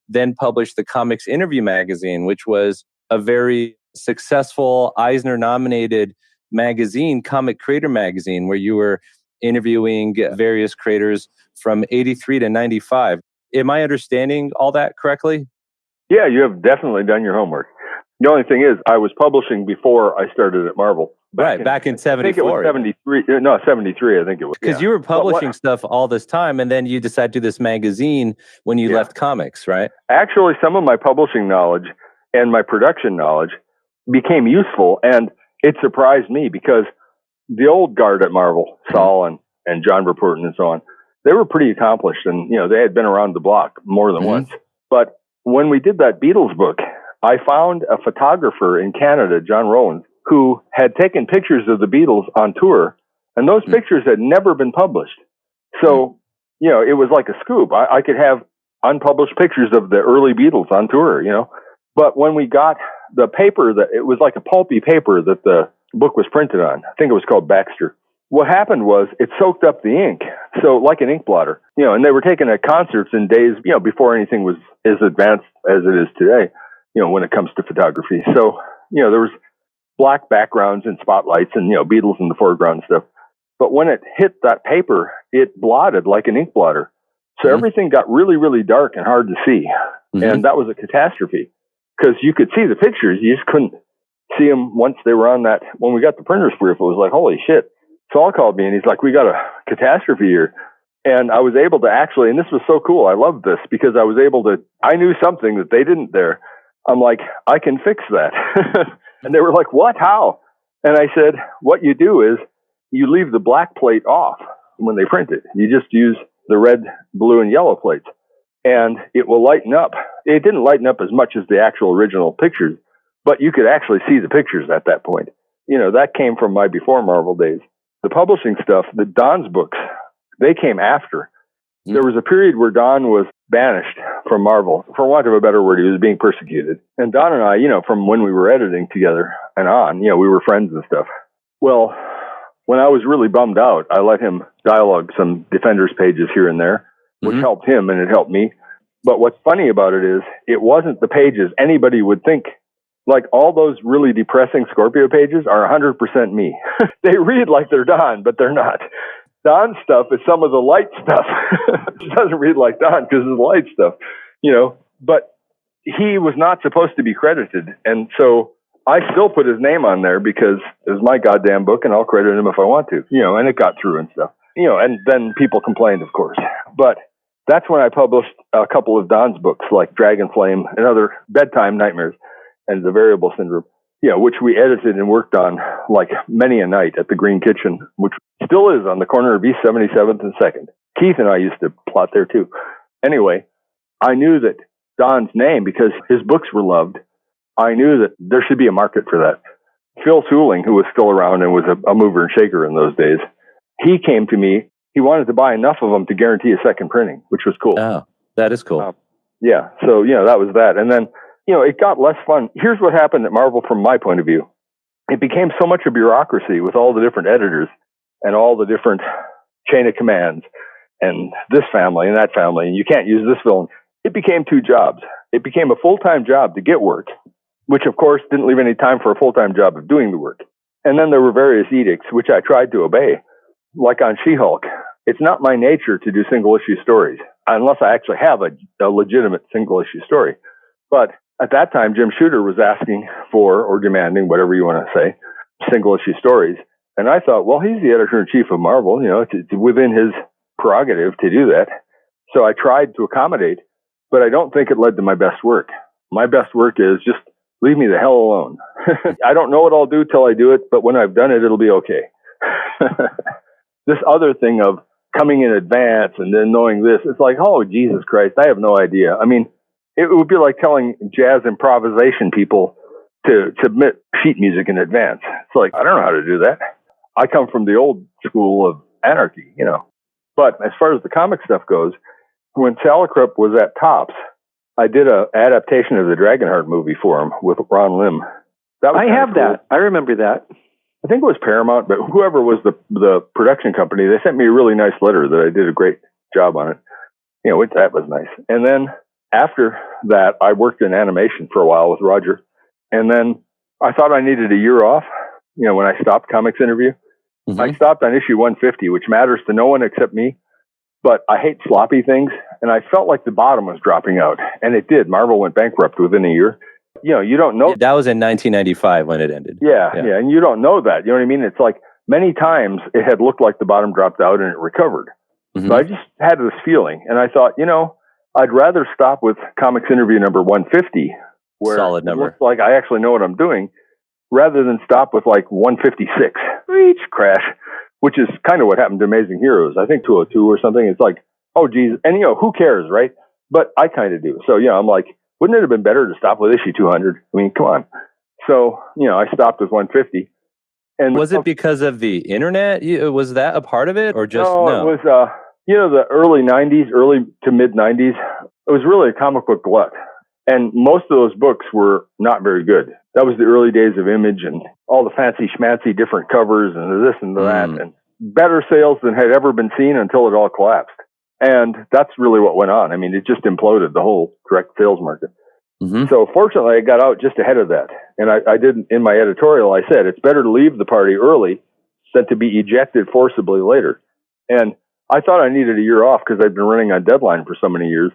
then published the Comics Interview magazine, which was a very successful Eisner-nominated magazine, comic creator magazine, where you were interviewing various creators from 83 to 95. Am I understanding all that correctly? Yeah, you have definitely done your homework. The only thing is, I was publishing before I started at Marvel. Back in 74. I think it was 73. No, 73, I think it was. Because you were publishing stuff all this time, and then you decided to do this magazine when you left comics, right? Actually, some of my publishing knowledge and my production knowledge became useful, and it surprised me because the old guard at Marvel, Sol and John Byrne and so on, they were pretty accomplished, and they had been around the block more than once. But when we did that Beatles book, I found a photographer in Canada, John Rowland, who had taken pictures of the Beatles on tour, and those pictures had never been published. So, it was like a scoop. I could have unpublished pictures of the early Beatles on tour, But when we got the paper, it was like a pulpy paper that the book was printed on. I think it was called Baxter. What happened was it soaked up the ink, so like an ink blotter, and they were taken at concerts in days, before anything was as advanced as it is today, when it comes to photography. So, there was black backgrounds and spotlights and, Beatles in the foreground and stuff. But when it hit that paper, it blotted like an ink blotter. So everything got really, really dark and hard to see. And that was a catastrophe because you could see the pictures. You just couldn't see them once they were on that. When we got the printer's proof, it was like, holy shit. Saul called me and he's like, we got a catastrophe here. And I was able to actually, and this was so cool. I loved this because I knew something that they didn't there. I'm like, I can fix that. And they were like, what? How? And I said, what you do is you leave the black plate off when they print it. You just use the red, blue, and yellow plates. And it will lighten up. It didn't lighten up as much as the actual original pictures, but you could actually see the pictures at that point. That came from my before Marvel days. The publishing stuff, the Don's books, they came after. There was a period where Don was banished from Marvel. For want of a better word, he was being persecuted. And Don and I, from when we were editing together and on, we were friends and stuff. Well, when I was really bummed out, I let him dialogue some Defenders pages here and there, which helped him and it helped me. But what's funny about it is it wasn't the pages anybody would think. Like all those really depressing Scorpio pages are 100% me. They read like they're Don, but they're not. Don's stuff is some of the light stuff. It doesn't read like Don because it's light stuff, but he was not supposed to be credited. And so I still put his name on there because it's my goddamn book and I'll credit him if I want to, and it got through and stuff, and then people complained, of course. But that's when I published a couple of Don's books like Dragon Flame and other bedtime nightmares and the Variable Syndrome, which we edited and worked on like many a night at the Green Kitchen, which still is on the corner of East 77th and 2nd. Keith and I used to plot there too. Anyway, I knew that Don's name, because his books were loved, I knew that there should be a market for that. Phil Tooling, who was still around and was a mover and shaker in those days, he came to me. He wanted to buy enough of them to guarantee a second printing, which was cool. Oh, that is cool. Yeah. So, that was that. And then, it got less fun. Here's what happened at Marvel from my point of view. It became so much a bureaucracy with all the different editors and all the different chain of commands and this family and that family, and you can't use this villain. It became two jobs. It became a full-time job to get work, which of course didn't leave any time for a full-time job of doing the work. And then there were various edicts, which I tried to obey. Like on She-Hulk, it's not my nature to do single-issue stories, unless I actually have a legitimate single-issue story. But at that time, Jim Shooter was asking for, or demanding, whatever you want to say, single-issue stories. And I thought, well, he's the editor-in-chief of Marvel, it's within his prerogative to do that. So I tried to accommodate, but I don't think it led to my best work. My best work is just leave me the hell alone. I don't know what I'll do till I do it, but when I've done it, it'll be okay. This other thing of coming in advance and then knowing this, it's like, oh, Jesus Christ, I have no idea. I mean, it would be like telling jazz improvisation people to submit sheet music in advance. It's like, I don't know how to do that. I come from the old school of anarchy, But as far as the comic stuff goes, when Salicrup was at Topps, I did an adaptation of the Dragonheart movie for him with Ron Lim. I have cool. That. I remember that. I think it was Paramount, but whoever was the production company, they sent me a really nice letter that I did a great job on it. That was nice. And then after that, I worked in animation for a while with Roger. And then I thought I needed a year off, when I stopped Comics Interview. Mm-hmm. I stopped on issue 150, which matters to no one except me. But I hate sloppy things, and I felt like the bottom was dropping out. And it did. Marvel went bankrupt within a year. You don't know. That was in 1995 when it ended. Yeah, and you don't know that. You know what I mean? It's like many times it had looked like the bottom dropped out and it recovered. Mm-hmm. So I just had this feeling, and I thought, I'd rather stop with Comics Interview number 150, where solid number. It looks like I actually know what I'm doing, rather than stop with like 156, reach, crash, which is kind of what happened to Amazing Heroes. I think 202 or something. It's like, oh, geez. And, who cares, right? But I kind of do. So, I'm like, wouldn't it have been better to stop with issue 200? I mean, come on. So, I stopped with 150. And was it because of the internet? Was that a part of it, or just no? It was, the early 90s, early to mid 90s. It was really a comic book glut. And most of those books were not very good. That was the early days of Image and all the fancy schmancy different covers and this and that, and better sales than had ever been seen until it all collapsed. And that's really what went on. I mean, it just imploded, the whole direct sales market. Mm-hmm. So fortunately, I got out just ahead of that. And I did, in my editorial, I said, it's better to leave the party early than to be ejected forcibly later. And I thought I needed a year off because I'd been running on deadline for so many years.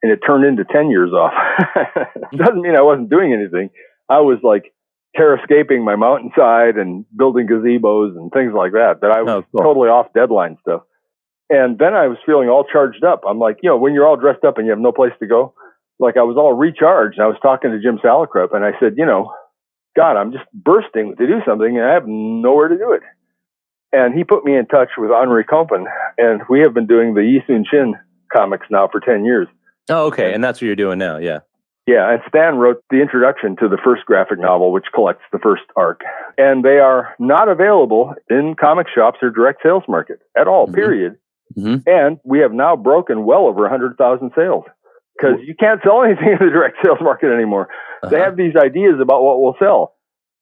And it turned into 10 years off. Doesn't mean I wasn't doing anything. I was like terrascaping my mountainside and building gazebos and things like that. But I was totally off deadline stuff. And then I was feeling all charged up. I'm like, when you're all dressed up and you have no place to go, like I was all recharged. I was talking to Jim Salicrup and I said, God, I'm just bursting to do something and I have nowhere to do it. And he put me in touch with Henri Compen, and we have been doing the Yi Soon Shin comics now for 10 years. Oh, okay. And that's what you're doing now. Yeah. Yeah. And Stan wrote the introduction to the first graphic novel, which collects the first arc. And they are not available in comic shops or direct sales market at all, period. Mm-hmm. And we have now broken well over 100,000 sales because you can't sell anything in the direct sales market anymore. Uh-huh. They have these ideas about what will sell.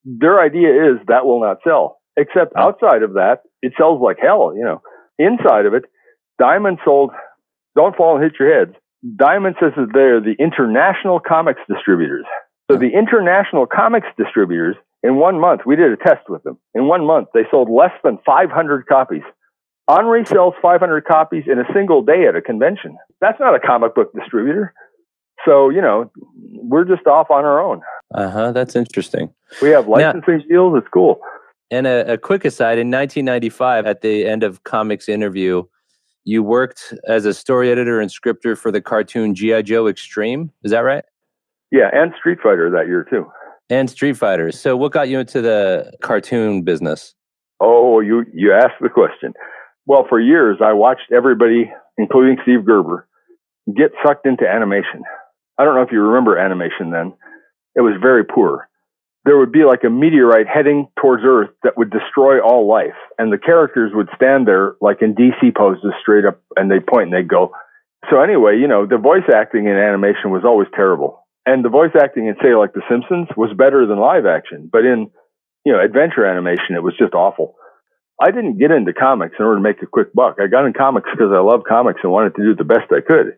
Their idea is that will not sell, except outside of that, it sells like hell. Inside of it, Diamond sold, don't fall and hit your heads. Diamond says that they're the international comics distributors. So the international comics distributors, in 1 month, we did a test with them. In 1 month, they sold less than 500 copies. Henri sells 500 copies in a single day at a convention. That's not a comic book distributor. So, we're just off on our own. That's interesting. We have licensing deals. It's cool. And a quick aside, in 1995, at the end of Comics Interview, you worked as a story editor and scripter for the cartoon G.I.Joe Extreme. Is that right? Yeah, and Street Fighter that year, too. And Street Fighter. So what got you into the cartoon business? Oh, you asked the question. Well, for years, I watched everybody, including Steve Gerber, get sucked into animation. I don't know if you remember animation then. It was very poor. there would be like a meteorite heading towards Earth that would destroy all life. And the characters would stand there like in DC poses straight up, and they'd point and they'd go. So anyway, the voice acting in animation was always terrible. And the voice acting in, say, like The Simpsons was better than live action. But in, adventure animation, it was just awful. I didn't get into comics in order to make a quick buck. I got in comics because I love comics and wanted to do the best I could.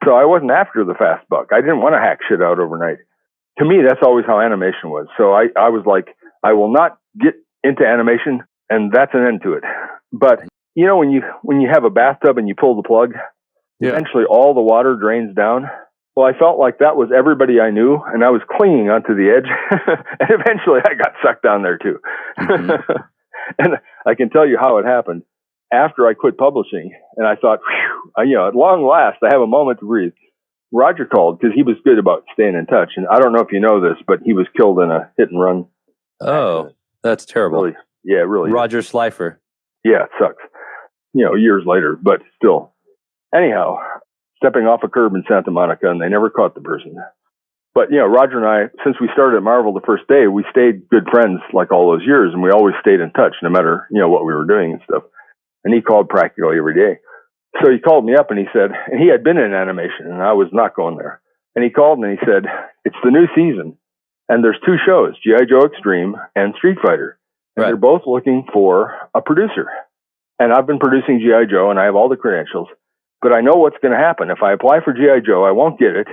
So I wasn't after the fast buck. I didn't want to hack shit out overnight. To me, that's always how animation was. So I was like, I will not get into animation, and that's an end to it. But when you have a bathtub and you pull the plug, eventually all the water drains down. Well, I felt like that was everybody I knew, and I was clinging onto the edge, and eventually I got sucked down there too. Mm-hmm. And I can tell you how it happened. After I quit publishing, and I thought, at long last, I have a moment to breathe. Roger called because he was good about staying in touch. And I don't know if you know this, but he was killed in a hit and run. Oh, accident. That's terrible. Really, yeah, really. Roger Slifer. Yeah, it sucks. Years later, but still. Anyhow, stepping off a curb in Santa Monica, and they never caught the person. But, Roger and I, since we started at Marvel the first day, we stayed good friends like all those years, and we always stayed in touch no matter, what we were doing and stuff. And he called practically every day. So he called me up and he said, and he had been in animation and I was not going there. And he called and he said, it's the new season and there's 2 shows, G.I.Joe Extreme and Street Fighter. And They're both looking for a producer. And I've been producing G.I. Joe and I have all the credentials, but I know what's going to happen. If I apply for G.I. Joe, I won't get it.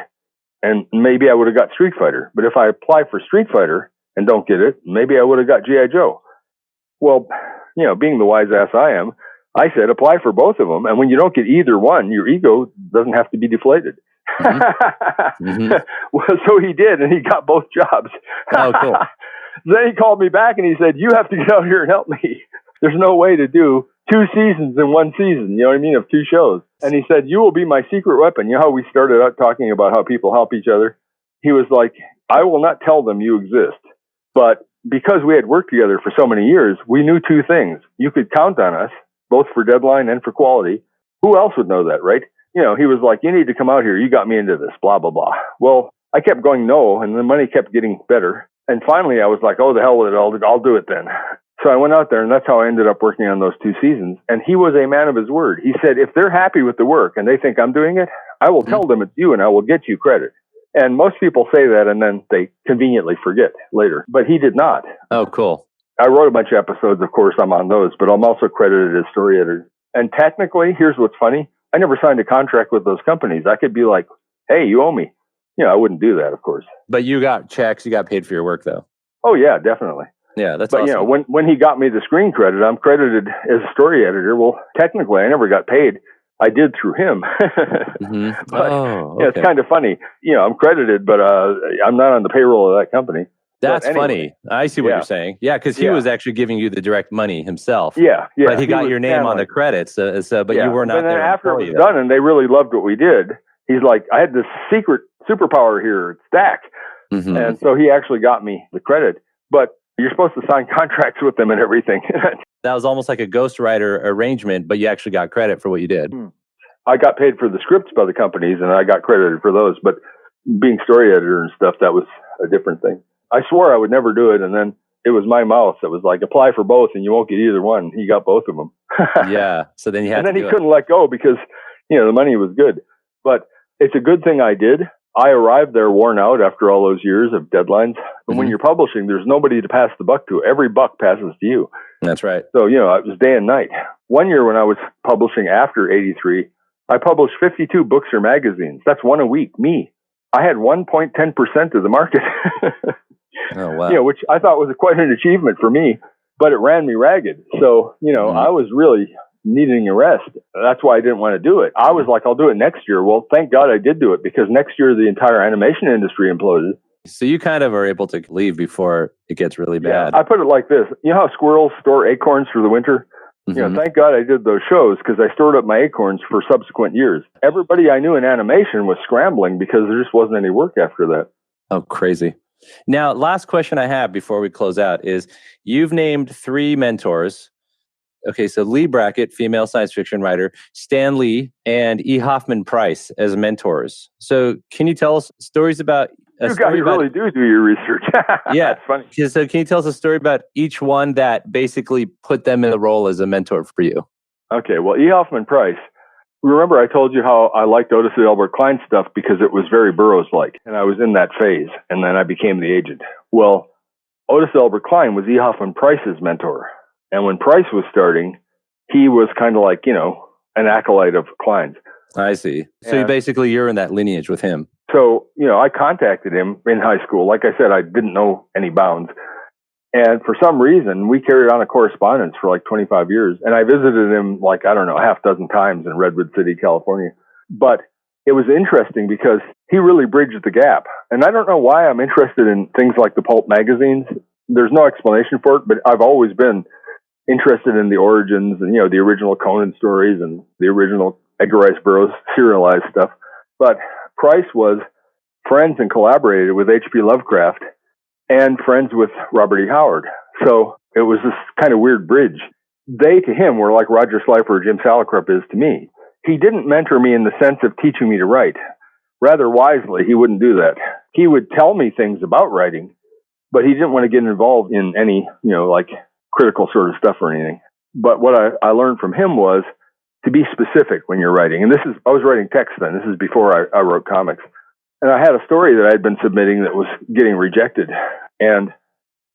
And maybe I would have got Street Fighter. But if I apply for Street Fighter and don't get it, maybe I would have got G.I. Joe. Well, being the wise ass I am, I said, apply for both of them. And when you don't get either one, your ego doesn't have to be deflated. Mm-hmm. Mm-hmm. Well, so he did, and he got both jobs. Oh, cool. Then he called me back and he said, you have to get out here and help me. There's no way to do 2 seasons in one season, of 2 shows. And he said, you will be my secret weapon. You know how we started out talking about how people help each other? He was like, I will not tell them you exist. But because we had worked together for so many years, we knew 2 things. You could count on us, both for deadline and for quality. Who else would know that, right? He was like, you need to come out here. You got me into this, blah, blah, blah. Well, I kept going no, and the money kept getting better. And finally, I was like, oh, the hell with it. I'll do it then. So I went out there, and that's how I ended up working on those 2 seasons. And he was a man of his word. He said, if they're happy with the work and they think I'm doing it, I will tell them it's you and I will get you credit. And most people say that and then they conveniently forget later. But he did not. Oh, cool. I wrote a bunch of episodes, of course, I'm on those, but I'm also credited as story editor. And technically, here's what's funny. I never signed a contract with those companies. I could be like, hey, you owe me. I wouldn't do that, of course. But you got checks, you got paid for your work, though. Oh, yeah, definitely. Yeah, that's but, awesome. When he got me the screen credit, I'm credited as a story editor. Well, technically, I never got paid. I did through him. Mm-hmm. But, okay. It's kind of funny. I'm credited, but I'm not on the payroll of that company. That's funny. I see what you're saying. Yeah, because he was actually giving you the direct money himself. Yeah. But he got your name on the credits. But you were not there. After it was done and they really loved what we did, he's like, I had this secret superpower here, Stack. Mm-hmm. And so he actually got me the credit. But you're supposed to sign contracts with them and everything. That was almost like a ghostwriter arrangement, but you actually got credit for what you did. I got paid for the scripts by the companies and I got credited for those. But being story editor and stuff, that was a different thing. I swore I would never do it, and then it was my mouth that was like, apply for both, and you won't get either one. He got both of them. Yeah, so then you had and then to he couldn't let go because, the money was good. But it's a good thing I did. I arrived there worn out after all those years of deadlines. And when you're publishing, there's nobody to pass the buck to. Every buck passes to you. That's right. So, it was day and night. One year when I was publishing after 83, I published 52 books or magazines. That's one a week, me. I had 1.10% of the market. Oh, wow. Which I thought was quite an achievement for me, but it ran me ragged. So, I was really needing a rest. That's why I didn't want to do it. I was like, I'll do it next year. Well, thank God I did do it because next year the entire animation industry imploded. So you kind of are able to leave before it gets really bad. Yeah, I put it like this. You know how squirrels store acorns for the winter? Mm-hmm. Thank God I did those shows because I stored up my acorns for subsequent years. Everybody I knew in animation was scrambling because there just wasn't any work after that. Oh, crazy. Now, last question I have before we close out is you've named 3 mentors. Okay, so Leigh Brackett, female science fiction writer, Stan Lee, and E. Hoffman Price as mentors. So can you tell us stories about a You story guys about... really do your research. Yeah. That's funny. So can you tell us a story about each one that basically put them in the role as a mentor for you? Okay, well, E. Hoffman Price. Remember I told you how I liked Otis Adelbert Kline stuff because it was very Burroughs-like, and I was in that phase, and then I became the agent. Well, Otis Adelbert Kline was E. Hoffman Price's mentor, and when Price was starting, he was kind of like, an acolyte of Kline's. I see. So you're in that lineage with him. So, I contacted him in high school. Like I said, I didn't know any bounds. And for some reason, we carried on a correspondence for like 25 years. And I visited him like, I don't know, half dozen times in Redwood City, California. But it was interesting because he really bridged the gap. And I don't know why I'm interested in things like the pulp magazines. There's no explanation for it, but I've always been interested in the origins and, the original Conan stories and the original Edgar Rice Burroughs serialized stuff. But Price was friends and collaborated with H.P. Lovecraft and friends with Robert E. Howard. So it was this kind of weird bridge. They, to him, were like Roger Slifer or Jim Salicrup is to me. He didn't mentor me in the sense of teaching me to write. Rather wisely, he wouldn't do that. He would tell me things about writing, but he didn't want to get involved in any, like critical sort of stuff or anything. But what I learned from him was to be specific when you're writing. And I was writing text then. This is before I wrote comics. And I had a story that I had been submitting that was getting rejected. And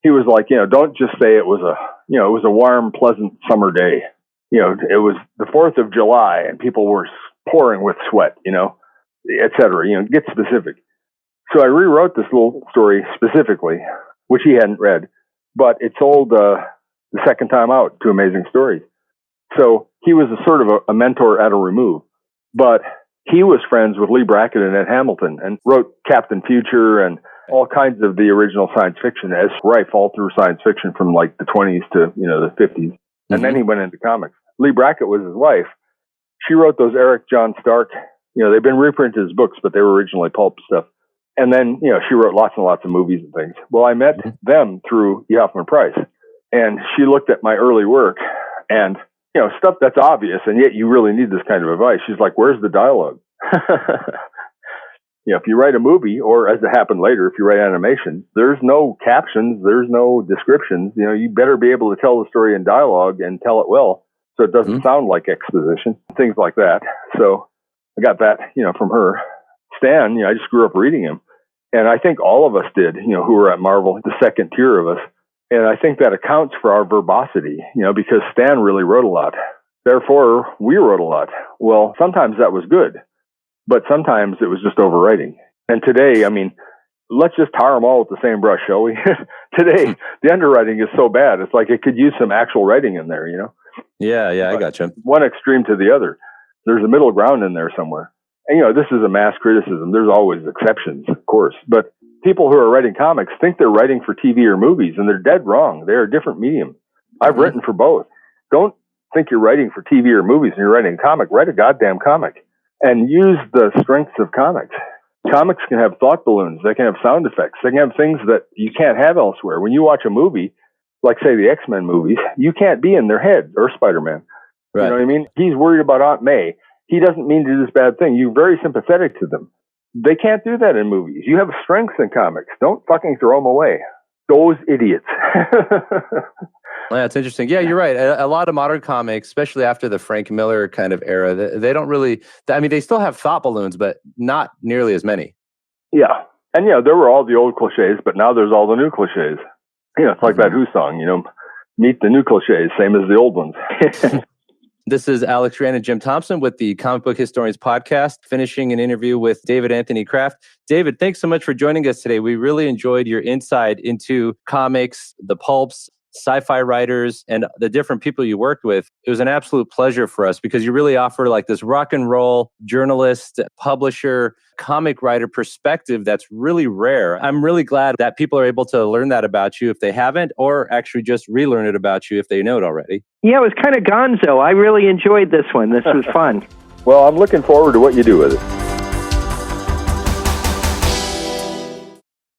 he was like, don't just say it was a warm, pleasant summer day. It was the 4th of July and people were pouring with sweat, et cetera. Get specific. So I rewrote this little story specifically, which he hadn't read, but it sold the second time out to Amazing Stories. So he was a sort of a mentor at a remove, but he was friends with Leigh Brackett and Ed Hamilton and wrote Captain Future and all kinds of the original science fiction as rife all through science fiction from like the 20s to, the 50s. And then he went into comics. Leigh Brackett was his wife. She wrote those Eric John Stark, they've been reprinted as books, but they were originally pulp stuff. And then, she wrote lots and lots of movies and things. Well, I met them through E. Hoffman Price, and she looked at my early work and, stuff that's obvious, and yet you really need this kind of advice. She's like, where's the dialogue? If you write a movie, or as it happened later, if you write animation, there's no captions, there's no descriptions. You better be able to tell the story in dialogue and tell it well, so it doesn't sound like exposition, things like that. So I got that, from her. Stan, I just grew up reading him. And I think all of us did, who were at Marvel, the second tier of us. And I think that accounts for our verbosity, because Stan really wrote a lot. Therefore, we wrote a lot. Well, sometimes that was good, but sometimes it was just overwriting. And today, let's just tar them all with the same brush, shall we? Today, the underwriting is so bad. It's like it could use some actual writing in there, Yeah, I gotcha. One extreme to the other. There's a middle ground in there somewhere. And, this is a mass criticism. There's always exceptions, of course. But people who are writing comics think they're writing for TV or movies, and they're dead wrong. They're a different medium. I've written for both. Don't think you're writing for TV or movies and you're writing a comic. Write a goddamn comic and use the strengths of comics. Comics can have thought balloons. They can have sound effects. They can have things that you can't have elsewhere. When you watch a movie, like, say, the X-Men movies, you can't be in their head, or Spider-Man. Right. You know what I mean? He's worried about Aunt May. He doesn't mean to do this bad thing. You're very sympathetic to them. They can't do that in movies. You have strengths in comics. Don't fucking throw them away. Those idiots. That's interesting. Yeah, you're right. A lot of modern comics, especially after the Frank Miller kind of era, they don't really, they still have thought balloons, but not nearly as many. Yeah. And, there were all the old cliches, but now there's all the new cliches. It's like that Who song, meet the new cliches, same as the old ones. This is Alex Rand and Jim Thompson with the Comic Book Historians podcast, finishing an interview with David Anthony Kraft. David, thanks so much for joining us today. We really enjoyed your insight into comics, the pulps, sci-fi writers, and the different people you worked with. It was an absolute pleasure for us because you really offer like this rock and roll journalist, publisher, comic writer perspective that's really rare. I'm really glad that people are able to learn that about you if they haven't, or actually just relearn it about you if they know it already. Yeah, it was kind of gonzo. I really enjoyed this one. This was fun. Well, I'm looking forward to what you do with it.